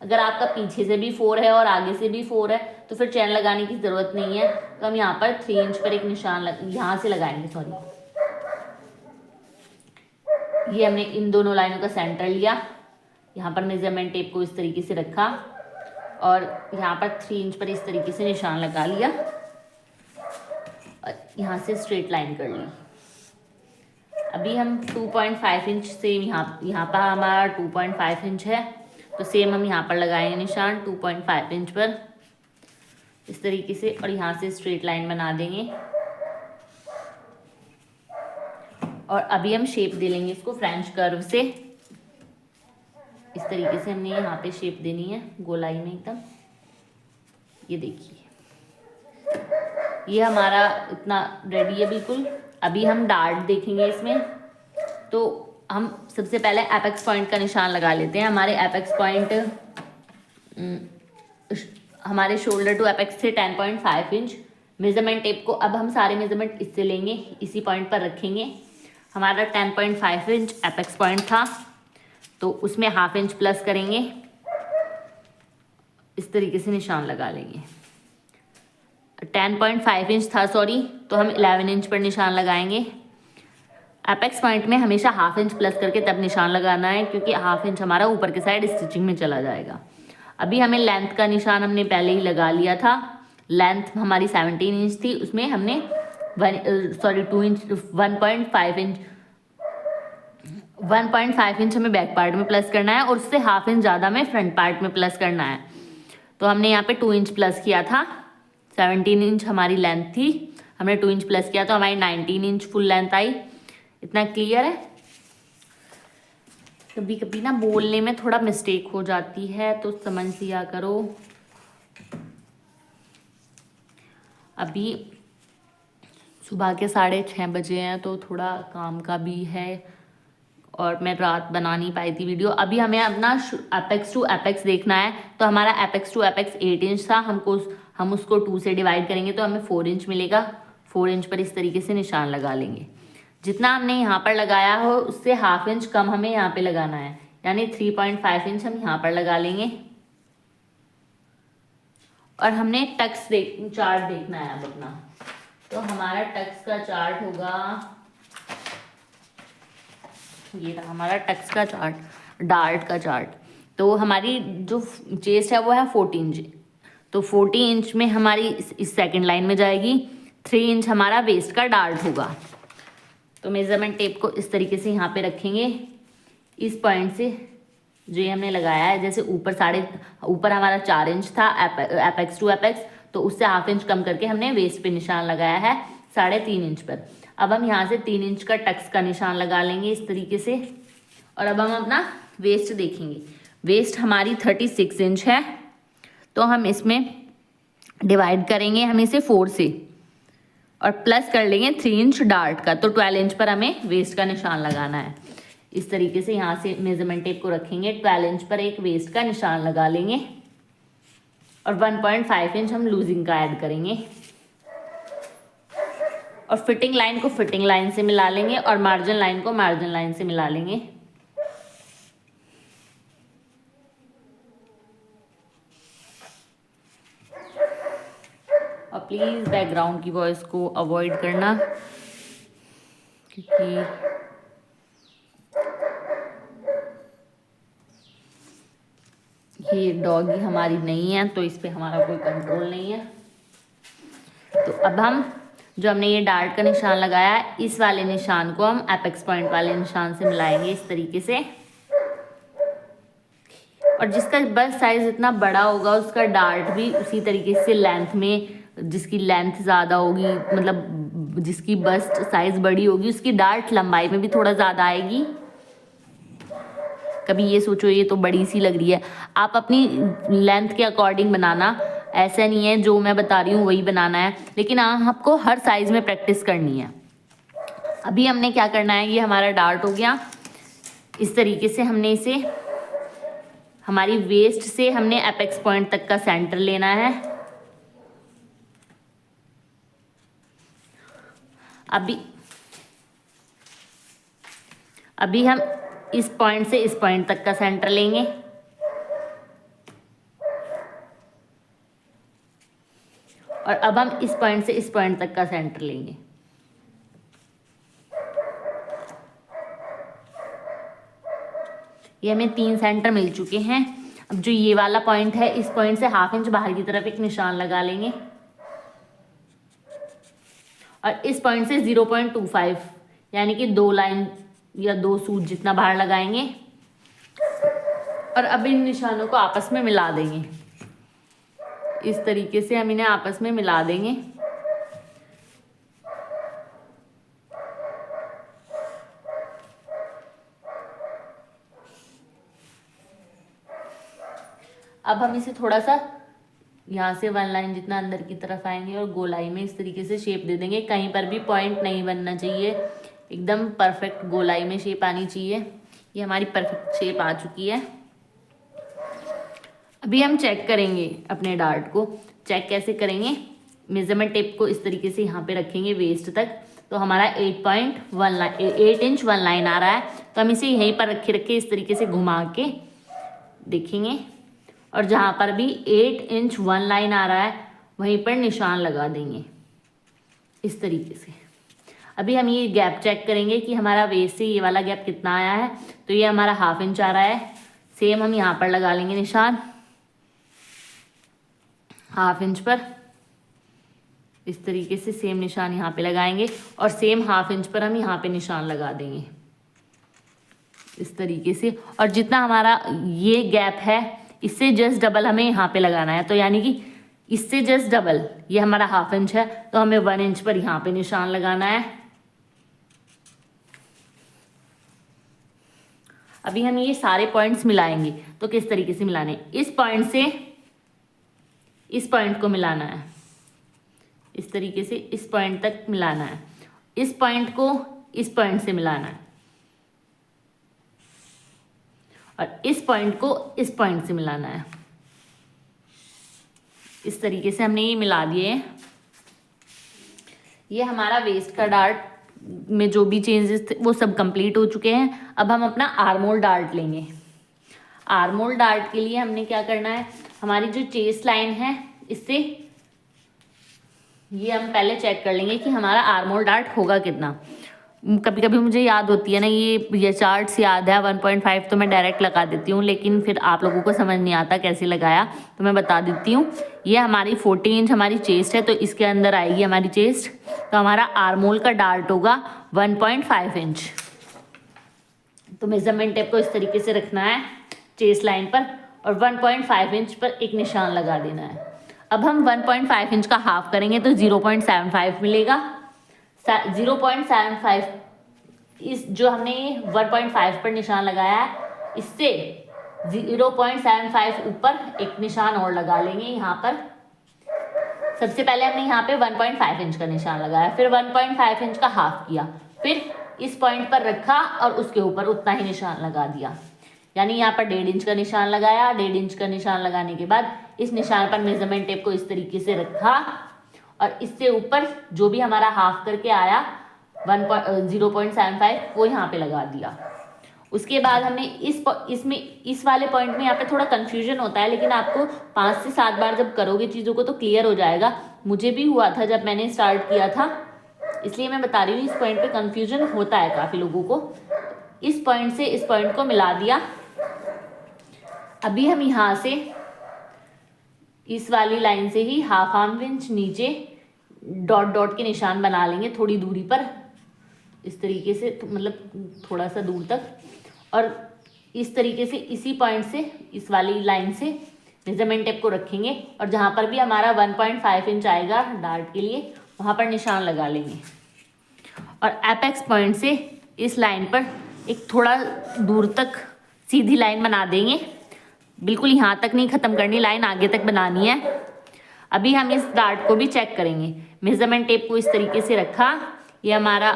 Speaker 1: अगर आपका पीछे से भी 4 है और आगे से भी 4 है तो फिर चैन लगाने की ज़रूरत नहीं है। तो हम यहाँ पर 3 इंच पर एक निशान यहाँ से लगाएंगे, सॉरी, ये हमने इन दोनों लाइनों का सेंटर लिया, यहाँ पर मेजरमेंट टेप को इस तरीके से रखा और यहाँ पर 3 इंच पर इस तरीके से निशान लगा लिया और यहाँ से स्ट्रेट लाइन कर ली। अभी हम 2.5 इंच से यहाँ पर हमारा 2.5 इंच है, तो सेम हम यहाँ पर लगाएंगे निशान 2.5 इंच पर इस तरीके से, और यहाँ से स्ट्रेट लाइन बना देंगे। और अभी हम शेप दे लेंगे इसको फ्रेंच कर्व से, इस तरीके से हमने यहाँ पे शेप देनी है गोलाई में एकदम। ये देखिए ये हमारा इतना रेडी है बिल्कुल। अभी हम डार्ट देखेंगे इसमें, तो हम सबसे पहले एपेक्स पॉइंट का निशान लगा लेते हैं। हमारे एपेक्स पॉइंट हमारे शोल्डर टू एपेक्स से 10.5 इंच। मेजरमेंट टेप को अब हम सारे मेजरमेंट इससे लेंगे, इसी पॉइंट पर रखेंगे। हमारा 10.5 इंच एपेक्स पॉइंट था तो उसमें हाफ इंच प्लस करेंगे, इस तरीके से निशान लगा लेंगे। 10.5 इंच था सॉरी, तो हम 11 इंच पर निशान लगाएंगे। एपेक्स पॉइंट में हमेशा हाफ इंच प्लस करके तब निशान लगाना है, क्योंकि हाफ इंच हमारा ऊपर के साइड स्टिचिंग में चला जाएगा। अभी हमें लेंथ का निशान हमने पहले ही लगा लिया था। लेंथ हमारी 17 इंच थी, उसमें हमने 2 इंच 1.5 इंच हमें बैक पार्ट में प्लस करना है और उससे हाफ इंच ज़्यादा हमें फ्रंट पार्ट में प्लस करना है। तो हमने यहाँ पे 2 इंच प्लस किया था। 17 इंच हमारी लेंथ थी, हमने 2 इंच प्लस किया तो हमारी 19 इंच फुल लेंथ आई। इतना क्लियर है? कभी कभी ना बोलने में थोड़ा मिस्टेक हो जाती है तो समझ लिया करो। अभी सुबह के 6:30 बजे हैं, तो थोड़ा काम का भी है और मैं रात बना नहीं पाई थी वीडियो। अभी हमें अपना एपेक्स टू एपेक्स देखना है। तो हमारा एपेक्स टू एपेक्स 8 इंच था, हम उसको 2 से डिवाइड करेंगे तो हमें 4 इंच मिलेगा। 4 इंच पर इस तरीके से निशान लगा लेंगे। जितना हमने यहाँ पर लगाया हो उससे ½ इंच कम हमें यहाँ पे लगाना है, यानी 3.5 इंच हम यहाँ पर लगा लेंगे। और हमने टक्स चार्ट देखना है अब अपना। तो हमारा टक्स का चार्ट होगा, ये रहा हमारा टक्स का चार्ट, डार्ट का चार्ट। तो हमारी जो चेस्ट है वो है 14 इंच। तो 40 इंच में हमारी इस सेकंड लाइन में जाएगी। 3 इंच हमारा वेस्ट का डार्ट होगा। तो मेजरमेंट टेप को इस तरीके से यहाँ पे रखेंगे, इस पॉइंट से जो ये हमने लगाया है, जैसे ऊपर हमारा 4 इंच था एपेक्स टू एपेक्स, तो उससे ½ इंच कम करके हमने वेस्ट पे निशान लगाया है 3.5 इंच पर। अब हम यहाँ से 3 इंच का टक्स का निशान लगा लेंगे इस तरीके से। और अब हम अपना वेस्ट देखेंगे। वेस्ट हमारी 36 इंच है, तो हम इसमें डिवाइड करेंगे हम इसे 4 से और प्लस कर लेंगे 3 इंच डार्ट का। तो 12 इंच पर हमें वेस्ट का निशान लगाना है। इस तरीके से यहाँ से मेजरमेंट टेप को रखेंगे, 12 इंच पर एक वेस्ट का निशान लगा लेंगे और 1.5 इंच हम लूजिंग का ऐड करेंगे। और फिटिंग लाइन को फिटिंग लाइन से मिला लेंगे और मार्जिन लाइन को मार्जिन लाइन से मिला लेंगे। और प्लीज़ बैकग्राउंड की वॉइस को अवॉइड करना, क्योंकि ये डॉगी हमारी नहीं है, तो इस पे हमारा कोई कंट्रोल नहीं है। तो अब हम जो हमने ये डार्ट का निशान लगाया है, इस वाले निशान को हम एपेक्स पॉइंट वाले निशान से मिलाएंगे इस तरीके से। और जिसका बस साइज इतना बड़ा होगा उसका डार्ट भी उसी तरीके से लेंथ में, जिसकी लेंथ ज़्यादा होगी, मतलब जिसकी बस्ट साइज बड़ी होगी, उसकी डार्ट लंबाई में भी थोड़ा ज़्यादा आएगी। कभी ये सोचो ये तो बड़ी सी लग रही है, आप अपनी लेंथ के अकॉर्डिंग बनाना, ऐसा नहीं है जो मैं बता रही हूँ वही बनाना है, लेकिन आपको हर साइज में प्रैक्टिस करनी है। अभी हमने क्या करना है, ये हमारा डार्ट हो गया। इस तरीके से हमने इसे हमारी वेस्ट से हमने एपेक्स पॉइंट तक का सेंटर लेना है। अभी हम इस पॉइंट से इस पॉइंट तक का सेंटर लेंगे। और अब हम इस पॉइंट से इस पॉइंट तक का सेंटर लेंगे। ये हमें 3 सेंटर मिल चुके हैं। अब जो ये वाला पॉइंट है, इस पॉइंट से ½ इंच बाहर की तरफ एक निशान लगा लेंगे और इस पॉइंट से 0.25 यानी कि 2 लाइन या 2 सूत जितना बाहर लगाएंगे और अब इन निशानों को आपस में मिला देंगे। इस तरीके से हम इन्हें आपस में मिला देंगे। अब हम इसे थोड़ा सा यहाँ से 1 लाइन जितना अंदर की तरफ आएंगे और गोलाई में इस तरीके से शेप दे देंगे। कहीं पर भी पॉइंट नहीं बनना चाहिए, एकदम परफेक्ट गोलाई में शेप आनी चाहिए। ये हमारी परफेक्ट शेप आ चुकी है। अभी हम चेक करेंगे अपने डार्ट को। चेक कैसे करेंगे, मेजरमेंट टेप को इस तरीके से यहाँ पे रखेंगे वेस्ट तक। तो हमारा 8 इंच 1 लाइन आ रहा है, तो हम इसे यहीं पर रखे इस तरीके से घुमा के देखेंगे और जहाँ पर भी 8 इंच 1 लाइन आ रहा है वहीं पर निशान लगा देंगे इस तरीके से। अभी हम ये गैप चेक करेंगे कि हमारा वेस्ट से ये वाला गैप कितना आया है। तो ये हमारा ½ इंच आ रहा है। सेम हम यहाँ पर लगा लेंगे निशान ½ इंच पर, इस तरीके से सेम निशान यहाँ पे लगाएंगे और सेम ½ इंच पर हम यहाँ पे निशान लगा देंगे इस तरीके से। और जितना हमारा ये गैप है इससे जस्ट डबल हमें यहाँ पे लगाना है। तो यानी कि इससे जस्ट डबल, ये हमारा ½ इंच है तो हमें 1 इंच पर यहाँ पे निशान लगाना है। अभी हम ये सारे पॉइंट्स मिलाएंगे। तो किस तरीके से मिलाने, इस पॉइंट से इस पॉइंट को मिलाना है इस तरीके से इस पॉइंट तक मिलाना है, इस पॉइंट को इस पॉइंट से मिलाना है और इस पॉइंट को इस पॉइंट से मिलाना है। इस तरीके से हमने ये मिला दिए हैं। ये हमारा वेस्ट का डार्ट में जो भी चेंजेस थे वो सब कंप्लीट हो चुके हैं। अब हम अपना आर्मोल डार्ट लेंगे। आर्मोल डार्ट के लिए हमने क्या करना है, हमारी जो चेस्ट लाइन है इससे ये हम पहले चेक कर लेंगे कि हमारा आर्मोल डार्ट होगा कितना। कभी कभी मुझे याद होती है ना, ये चार्ट्स याद है 1.5 तो मैं डायरेक्ट लगा देती हूँ, लेकिन फिर आप लोगों को समझ नहीं आता कैसे लगाया, तो मैं बता देती हूँ। ये हमारी 40 इंच हमारी चेस्ट है, तो इसके अंदर आएगी हमारी चेस्ट, तो हमारा आर्मोल का डार्ट होगा 1.5 इंच। तो मेजरमेंट टेप को इस तरीके से रखना है चेस्ट लाइन पर और 1.5 इंच पर एक निशान लगा देना है। अब हम 1.5 इंच का हाफ करेंगे तो 0.75 मिलेगा। 0.75 इस जो हमने 1.5 पर निशान लगाया है, इससे 0.75 ऊपर एक निशान और लगा लेंगे यहाँ पर। सबसे पहले हमने यहाँ पे 1.5 इंच का निशान लगाया, फिर 1.5 इंच का हाफ किया, फिर इस पॉइंट पर रखा और उसके ऊपर उतना ही निशान लगा दिया। यानी यहाँ पर 1.5 इंच का निशान लगाया, 1.5 इंच का निशान लगाने के बाद इस निशान पर मेजरमेंट टेप को इस तरीके से रखा और इससे ऊपर जो भी हमारा हाफ करके आया 0.75 वो यहाँ पे लगा दिया। उसके बाद हमने इस वाले पॉइंट में यहाँ पे थोड़ा कंफ्यूजन होता है, लेकिन आपको 5 से 7 बार जब करोगे चीज़ों को तो क्लियर हो जाएगा। मुझे भी हुआ था जब मैंने स्टार्ट किया था, इसलिए मैं बता रही हूँ। इस पॉइंट पे कंफ्यूजन होता है काफ़ी लोगों को। इस पॉइंट से इस पॉइंट को मिला दिया। अभी हम यहाँ से इस वाली लाइन से ही हाफ इंच नीचे डॉट डॉट के निशान बना लेंगे थोड़ी दूरी पर, इस तरीके से, तो मतलब थोड़ा सा दूर तक, और इस तरीके से इसी पॉइंट से इस वाली लाइन से मेजरमेंट टेप को रखेंगे और जहाँ पर भी हमारा 1.5 इंच आएगा डार्ट के लिए वहाँ पर निशान लगा लेंगे और एपेक्स पॉइंट से इस लाइन पर एक थोड़ा दूर तक सीधी लाइन बना देंगे। बिल्कुल यहाँ तक नहीं ख़त्म करनी लाइन, आगे तक बनानी है। अभी हम इस डार्ट को भी चेक करेंगे। मेजरमेंट टेप को इस तरीके से रखा, ये हमारा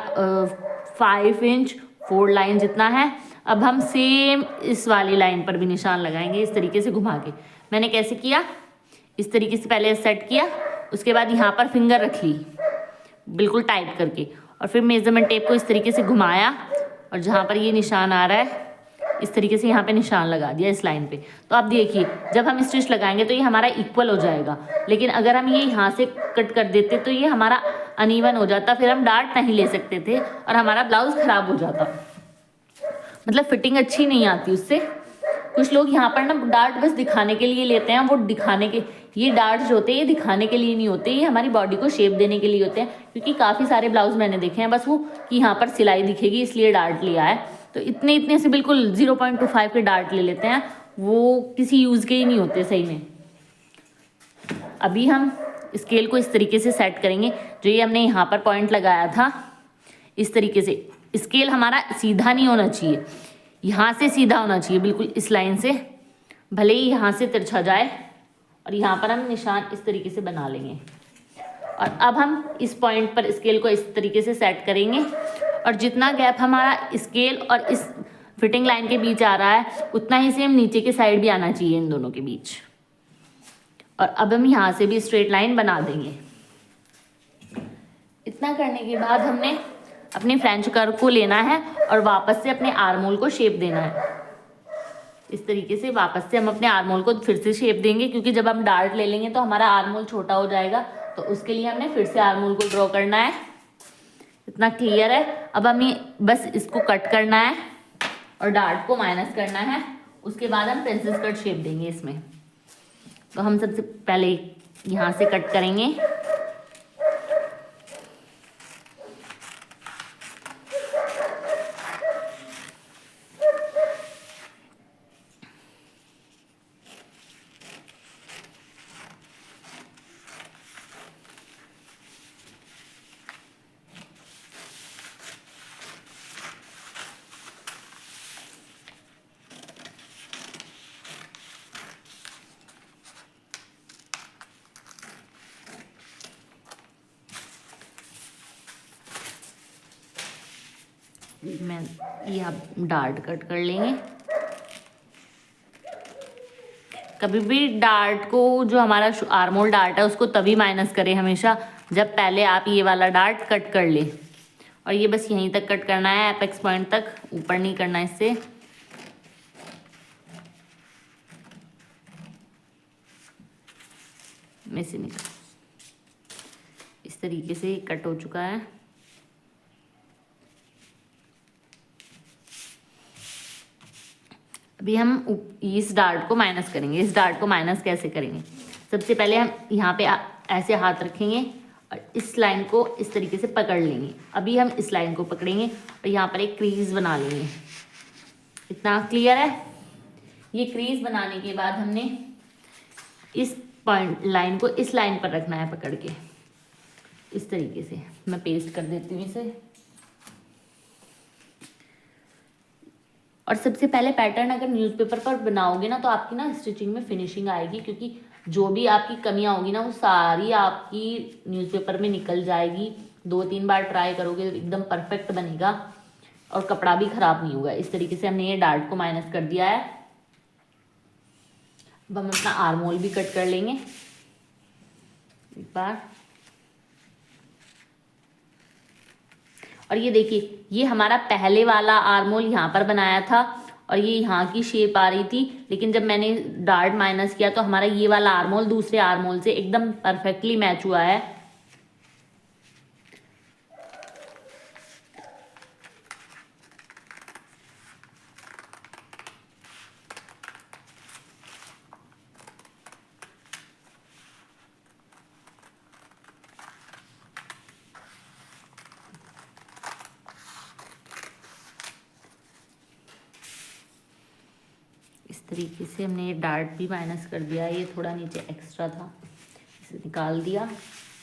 Speaker 1: 5 इंच 4 लाइन जितना है। अब हम सेम इस वाली लाइन पर भी निशान लगाएंगे इस तरीके से घुमा के। मैंने कैसे किया, इस तरीके से पहले सेट किया, उसके बाद यहाँ पर फिंगर रख ली बिल्कुल टाइट करके और फिर मेजरमेंट टेप को इस तरीके से घुमाया और जहाँ पर ये निशान आ रहा है इस तरीके से यहाँ पे निशान लगा दिया इस लाइन पे। तो आप देखिए जब हम स्टिच लगाएंगे तो ये हमारा इक्वल हो जाएगा, लेकिन अगर हम ये यहाँ से कट कर देते तो ये हमारा अनइवन हो जाता, फिर हम डार्ट नहीं ले सकते थे और हमारा ब्लाउज खराब हो जाता, मतलब फिटिंग अच्छी नहीं आती उससे। कुछ लोग यहाँ पर ना डार्ट बस दिखाने के लिए लेते हैं, वो दिखाने के, ये डार्ट जो होते हैं ये दिखाने के लिए नहीं होते, ये हमारी बॉडी को शेप देने के लिए होते हैं। क्योंकि काफ़ी सारे ब्लाउज मैंने देखे हैं बस वो कि यहाँ पर सिलाई दिखेगी इसलिए डार्ट लिया है, तो इतने इतने से बिल्कुल 0.25 के डार्ट ले लेते हैं, वो किसी यूज़ के ही नहीं होते सही में। अभी हम स्केल को इस तरीके से सेट करेंगे, जो ये हमने यहाँ पर पॉइंट लगाया था इस तरीके से। स्केल हमारा सीधा नहीं होना चाहिए, यहाँ से सीधा होना चाहिए बिल्कुल इस लाइन से, भले ही यहाँ से तिरछा जाए। और यहाँ पर हम निशान इस तरीके से बना लेंगे और अब हम इस पॉइंट पर स्केल को इस तरीके से सेट करेंगे और जितना गैप हमारा स्केल और इस फिटिंग लाइन के बीच आ रहा है उतना ही सेम नीचे के साइड भी आना चाहिए इन दोनों के बीच। और अब हम यहाँ से भी स्ट्रेट लाइन बना देंगे। इतना करने के बाद हमने अपने फ्रेंच कर्व को लेना है और वापस से अपने आर्मोल को शेप देना है। इस तरीके से वापस से हम अपने आर्मोल को फिर से शेप देंगे, क्योंकि जब हम डार्ट ले लेंगे तो हमारा आर्मोल छोटा हो जाएगा, तो उसके लिए हमने फिर से आर्मोल को ड्रॉ करना है। इतना क्लियर है। अब हमें बस इसको कट करना है और डार्ट को माइनस करना है, उसके बाद हम प्रिंसेस कट शेप देंगे इसमें। तो हम सबसे पहले यहाँ से कट करेंगे, मैं ये आप डार्ट कट कर लेंगे। कभी भी डार्ट को, जो हमारा आर्म होल डार्ट है, उसको तभी माइनस करें हमेशा जब पहले आप ये वाला डार्ट कट कर लें। और ये बस यहीं तक कट करना है, एपेक्स पॉइंट तक, ऊपर नहीं करना इससे। में से निकल, इस तरीके से कट हो चुका है। अभी हम इस डार्ट को माइनस करेंगे। इस डार्ट को माइनस कैसे करेंगे? सबसे पहले हम यहाँ पे ऐसे हाथ रखेंगे और इस लाइन को इस तरीके से पकड़ लेंगे। अभी हम इस लाइन को पकड़ेंगे और यहाँ पर एक क्रीज बना लेंगे। इतना क्लियर है? ये क्रीज बनाने के बाद हमने इस पॉइंट लाइन को इस लाइन पर रखना है पकड़ के, इस तरीके से। मैं पेस्ट कर देती हूँ इसे। और सबसे पहले पैटर्न अगर न्यूज़पेपर पर बनाओगे ना, तो आपकी ना स्टिचिंग में फिनिशिंग आएगी, क्योंकि जो भी आपकी कमियां होगी ना, वो सारी आपकी न्यूज़पेपर में निकल जाएगी। 2-3 बार ट्राई करोगे तो एकदम परफेक्ट बनेगा और कपड़ा भी खराब नहीं होगा। इस तरीके से हमने ये डार्ट को माइनस कर दिया है। अब हम अपना आर्म होल भी कट कर लेंगे एक बार। और ये देखिए, ये हमारा पहले वाला आर्म होल यहाँ पर बनाया था और ये यहाँ की शेप आ रही थी, लेकिन जब मैंने डार्ट माइनस किया तो हमारा ये वाला आर्म होल दूसरे आर्म होल से एकदम परफेक्टली मैच हुआ है। इस तरीके से हमने ये डार्ट भी माइनस कर दिया है। ये थोड़ा नीचे एक्स्ट्रा था, इसे निकाल दिया।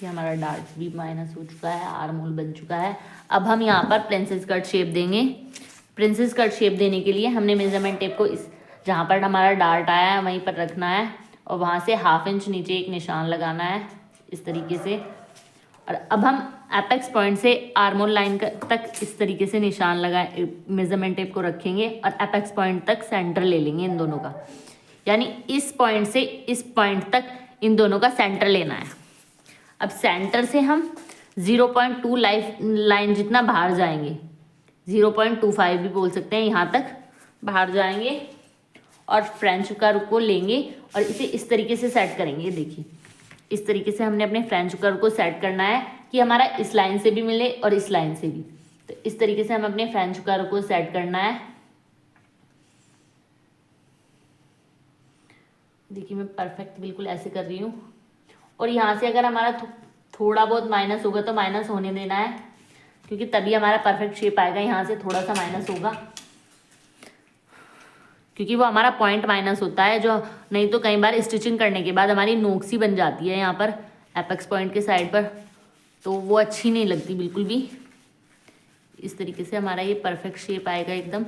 Speaker 1: ये हमारा डार्ट भी माइनस हो चुका है, आर्म होल बन चुका है। अब हम यहाँ पर प्रिंसेस कट शेप देंगे। प्रिंसेस कट शेप देने के लिए हमने मेजरमेंट टेप को इस जहाँ पर हमारा डार्ट आया है वहीं पर रखना है और वहाँ से 1/2 इंच नीचे एक निशान लगाना है इस तरीके से। और अब हम एपेक्स पॉइंट से आर्म होल लाइन तक इस तरीके से निशान लगाए, मेजरमेंट टेप को रखेंगे और एपेक्स पॉइंट तक सेंटर ले लेंगे इन दोनों का। यानी इस पॉइंट से इस पॉइंट तक इन दोनों का सेंटर लेना है। अब सेंटर से हम 0.2 लाइन जितना बाहर जाएंगे, 0.25 भी बोल सकते हैं, यहाँ तक बाहर जाएंगे और फ्रेंच कर्व को लेंगे और इसे इस तरीके से सेट करेंगे। देखिए, इस तरीके से हमने अपने फ्रेंच कर्व को सेट करना है कि हमारा इस लाइन से भी मिले और इस लाइन से भी। तो इस तरीके से हम अपने फ्रेंच कर्व को सेट करना है। देखिए, मैं परफेक्ट बिल्कुल ऐसे कर रही हूँ। और यहाँ से अगर हमारा थोड़ा बहुत माइनस होगा तो माइनस होने देना है, क्योंकि तभी हमारा परफेक्ट शेप आएगा। यहाँ से थोड़ा सा माइनस होगा क्योंकि वो हमारा पॉइंट माइनस होता है, जो नहीं तो कई बार स्टिचिंग करने के बाद हमारी नोक सी बन जाती है यहाँ पर एपेक्स पॉइंट के साइड पर, तो वो अच्छी नहीं लगती बिल्कुल भी। इस तरीके से हमारा ये परफेक्ट शेप आएगा एकदम।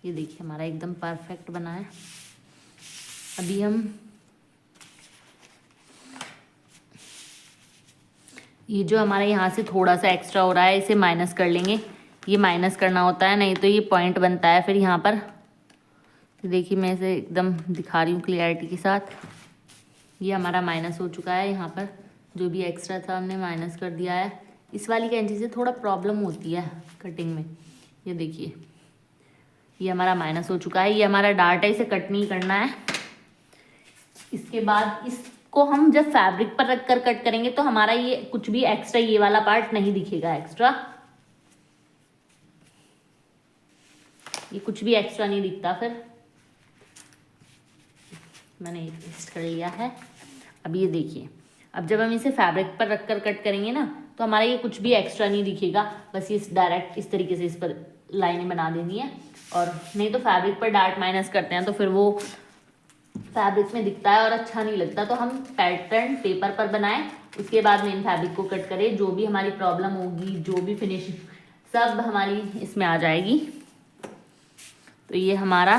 Speaker 1: ये देखिए, हमारा एकदम परफेक्ट बना है। अभी हम ये जो हमारा यहाँ से थोड़ा सा एक्स्ट्रा हो रहा है इसे माइनस कर लेंगे। ये माइनस करना होता है, नहीं तो ये पॉइंट बनता है फिर यहाँ पर। देखिए, मैं इसे एकदम दिखा रही हूँ क्लियरिटी के साथ। ये हमारा माइनस हो चुका है, यहाँ पर जो भी एक्स्ट्रा था हमने माइनस कर दिया है। इस वाली कैंची से थोड़ा प्रॉब्लम होती है कटिंग में। ये देखिए, ये हमारा माइनस हो चुका है। ये हमारा डार्ट है, इसे कट नहीं करना है। इसके बाद इसको हम जब फैब्रिक पर रख कर कट करेंगे तो हमारा ये कुछ भी एक्स्ट्रा, ये वाला पार्ट नहीं दिखेगा एक्स्ट्रा। ये कुछ भी एक्स्ट्रा नहीं दिखता फिर। मैंने ये पेस्ट कर लिया है। अब ये देखिए, अब जब हम इसे फैब्रिक पर रख कर कट करेंगे ना, तो हमारा ये कुछ भी एक्स्ट्रा नहीं दिखेगा। बस ये डायरेक्ट इस तरीके से इस पर लाइनें बना देनी है। और नहीं तो फैब्रिक पर डार्ट माइनस करते हैं तो फिर वो फैब्रिक में दिखता है और अच्छा नहीं लगता। तो हम पैटर्न पेपर पर बनाएं उसके बाद मेन फैब्रिक को कट करें। जो भी हमारी प्रॉब्लम होगी, जो भी फिनिशिंग, सब हमारी इसमें आ जाएगी। तो ये हमारा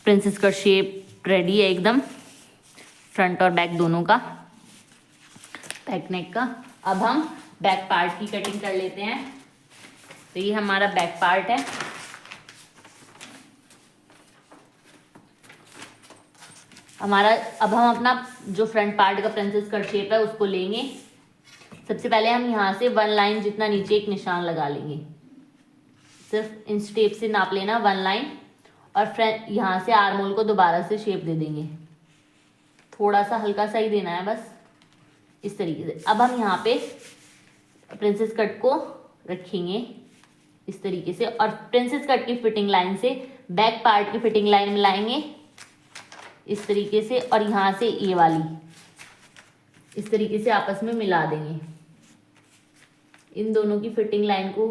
Speaker 1: प्रिंसेस कट शेप रेडी है एकदम, फ्रंट और बैक दोनों का, बैक नेक का। अब हम बैक पार्ट की कटिंग कर लेते हैं। तो ये हमारा बैक पार्ट है। हमारा अब हम अपना जो फ्रंट पार्ट का प्रिंसेस कट शेप है उसको लेंगे। सबसे पहले हम यहाँ से 1 लाइन जितना नीचे एक निशान लगा लेंगे। सिर्फ इंच टेप से नाप लेना 1 लाइन, और फ्रंट यहाँ से आर्म होल को दोबारा से शेप दे देंगे। थोड़ा सा हल्का सा ही देना है बस, इस तरीके से। अब हम यहाँ पे प्रिंसेस कट को रखेंगे इस तरीके से, और प्रिंसेस कट की फिटिंग लाइन से बैक पार्ट की फिटिंग लाइन मिलाएंगे इस तरीके से, और यहाँ से ये वाली इस तरीके से आपस में मिला देंगे। इन दोनों की फिटिंग लाइन को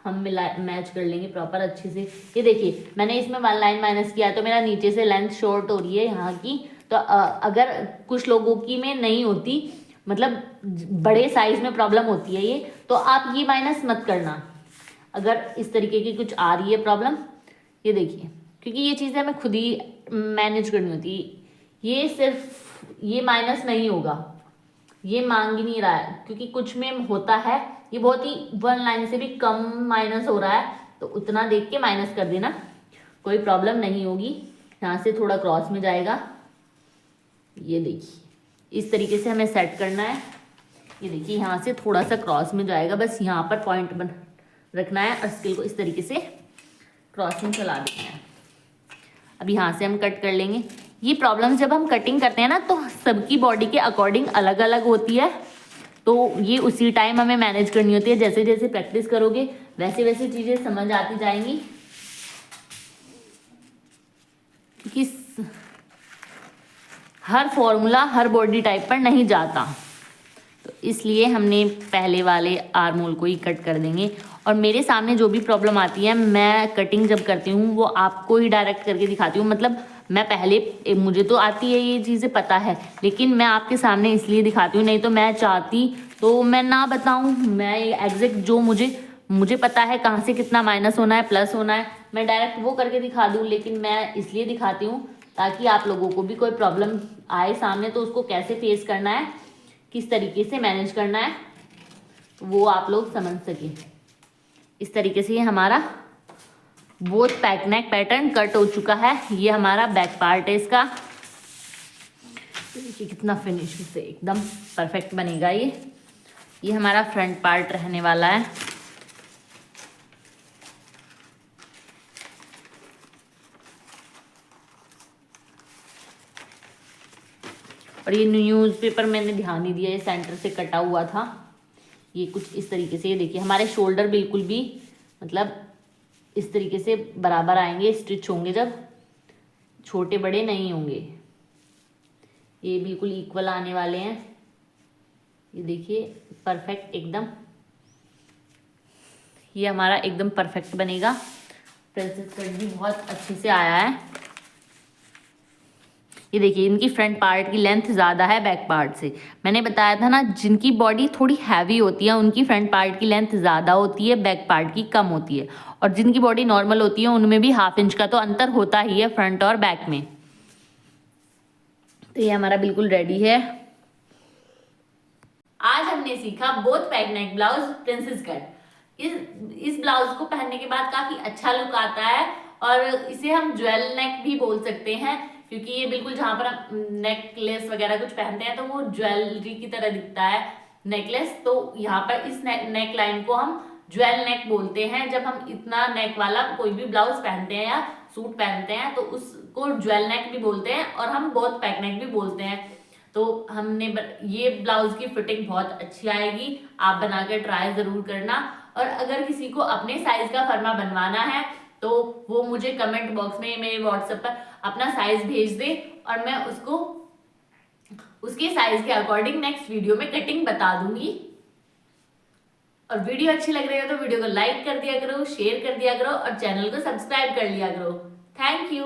Speaker 1: हम मैच कर लेंगे प्रॉपर अच्छे से। ये देखिए मैंने इसमें 1 लाइन माइनस किया तो मेरा नीचे से लेंथ शॉर्ट हो रही है यहाँ की। तो अगर कुछ लोगों की में नहीं होती, मतलब बड़े साइज में प्रॉब्लम होती है ये, तो आप ये माइनस मत करना। अगर इस तरीके की कुछ आ रही है प्रॉब्लम, ये देखिए, क्योंकि ये चीज़ें हमें खुद ही मैनेज करनी होती है। ये सिर्फ ये माइनस नहीं होगा, ये मांग ही नहीं रहा है, क्योंकि कुछ में होता है ये बहुत ही 1 लाइन से भी कम माइनस हो रहा है, तो उतना देख के माइनस कर देना, कोई प्रॉब्लम नहीं होगी। यहाँ से थोड़ा क्रॉस में जाएगा, ये देखिए इस तरीके से हमें सेट करना है। ये देखिए यहाँ से थोड़ा सा क्रॉस में जाएगा, बस यहाँ पर पॉइंट बन रखना है और स्केल को इस तरीके से क्रॉस में चला देना है। अब यहाँ से हम कट कर लेंगे। ये प्रॉब्लम जब हम कटिंग करते हैं ना, तो सबकी बॉडी के अकॉर्डिंग अलग अलग होती है, तो ये उसी टाइम हमें मैनेज करनी होती है। जैसे जैसे प्रैक्टिस करोगे वैसे वैसे चीज़ें समझ आती जाएंगी, क्योंकि हर फॉर्मूला हर बॉडी टाइप पर नहीं जाता, तो इसलिए हमने पहले वाले आर्म होल को ही कट कर देंगे। और मेरे सामने जो भी प्रॉब्लम आती है, मैं कटिंग जब करती हूँ वो आपको ही डायरेक्ट करके दिखाती हूँ। मतलब मैं पहले, मुझे तो आती है ये चीज़ें पता है, लेकिन मैं आपके सामने इसलिए दिखाती हूँ, नहीं तो मैं चाहती तो मैं ना बताऊँ। मैं एग्जैक्ट जो मुझे पता है कहाँ से कितना माइनस होना है प्लस होना है, मैं डायरेक्ट वो करके दिखा दूँ। लेकिन मैं इसलिए दिखाती हूँ ताकि आप लोगों को भी कोई प्रॉब्लम आए सामने तो उसको कैसे फेस करना है, किस तरीके से मैनेज करना है, वो आप लोग समझ सकें। इस तरीके से ये हमारा both back neck pattern cut हो चुका है। ये हमारा बैक पार्ट है इसका। देखिए कितना फिनिश से एकदम परफेक्ट बनेगा ये हमारा फ्रंट पार्ट रहने वाला है। और ये न्यूज़पेपर मैंने ध्यान नहीं दिया, ये सेंटर से कटा हुआ था। ये कुछ इस तरीके से, ये देखिए हमारे शोल्डर बिल्कुल भी मतलब इस तरीके से बराबर आएंगे, स्टिच होंगे जब, छोटे बड़े नहीं होंगे, ये बिल्कुल इक्वल आने वाले हैं। ये देखिए परफेक्ट एकदम, ये हमारा एकदम परफेक्ट बनेगा। प्रिंसेस कट भी बहुत अच्छे से आया है। ये देखिए इनकी फ्रंट पार्ट की लेंथ ज़्यादा है बैक पार्ट से। मैंने बताया था ना, जिनकी बॉडी थोड़ी हैवी होती है उनकी फ्रंट पार्ट की लेंथ ज़्यादा होती है, बैक पार्ट की कम होती है। और जिनकी बॉडी नॉर्मल होती है उनमें भी 1/2 इंच का तो अंतर होता ही है फ्रंट और बैक में। तो ये हमारा बिल्कुल रेडी है। आज हमने सीखा both back neck blouse princess cut. इस ब्लाउज को पहनने के बाद काफी अच्छा लुक आता है, और इसे हम ज्वेल नेक भी बोल सकते हैं, क्योंकि ये बिल्कुल जहाँ पर हम नेकलेस वगैरह कुछ पहनते हैं तो वो ज्वेलरी की तरह दिखता है नेकलेस। तो यहाँ पर इस नेक लाइन को हम ज्वेल नेक बोलते हैं। जब हम इतना नेक वाला कोई भी ब्लाउज पहनते हैं या सूट पहनते हैं तो उसको ज्वेल नेक भी बोलते हैं, और हम बोथ बैक नेक भी बोलते हैं। तो हमने ये ब्लाउज की फिटिंग बहुत अच्छी आएगी, आप बनाकर ट्राई जरूर करना। और अगर किसी को अपने साइज का फरमा बनवाना है तो वो मुझे कमेंट बॉक्स में मेरे व्हाट्सएप पर अपना साइज भेज दे, और मैं उसको उसके साइज के अकॉर्डिंग नेक्स्ट वीडियो में कटिंग बता दूंगी। और वीडियो अच्छी लग रही हो तो वीडियो को लाइक कर दिया करो, शेयर कर दिया करो, और चैनल को सब्सक्राइब कर लिया करो। Thank you.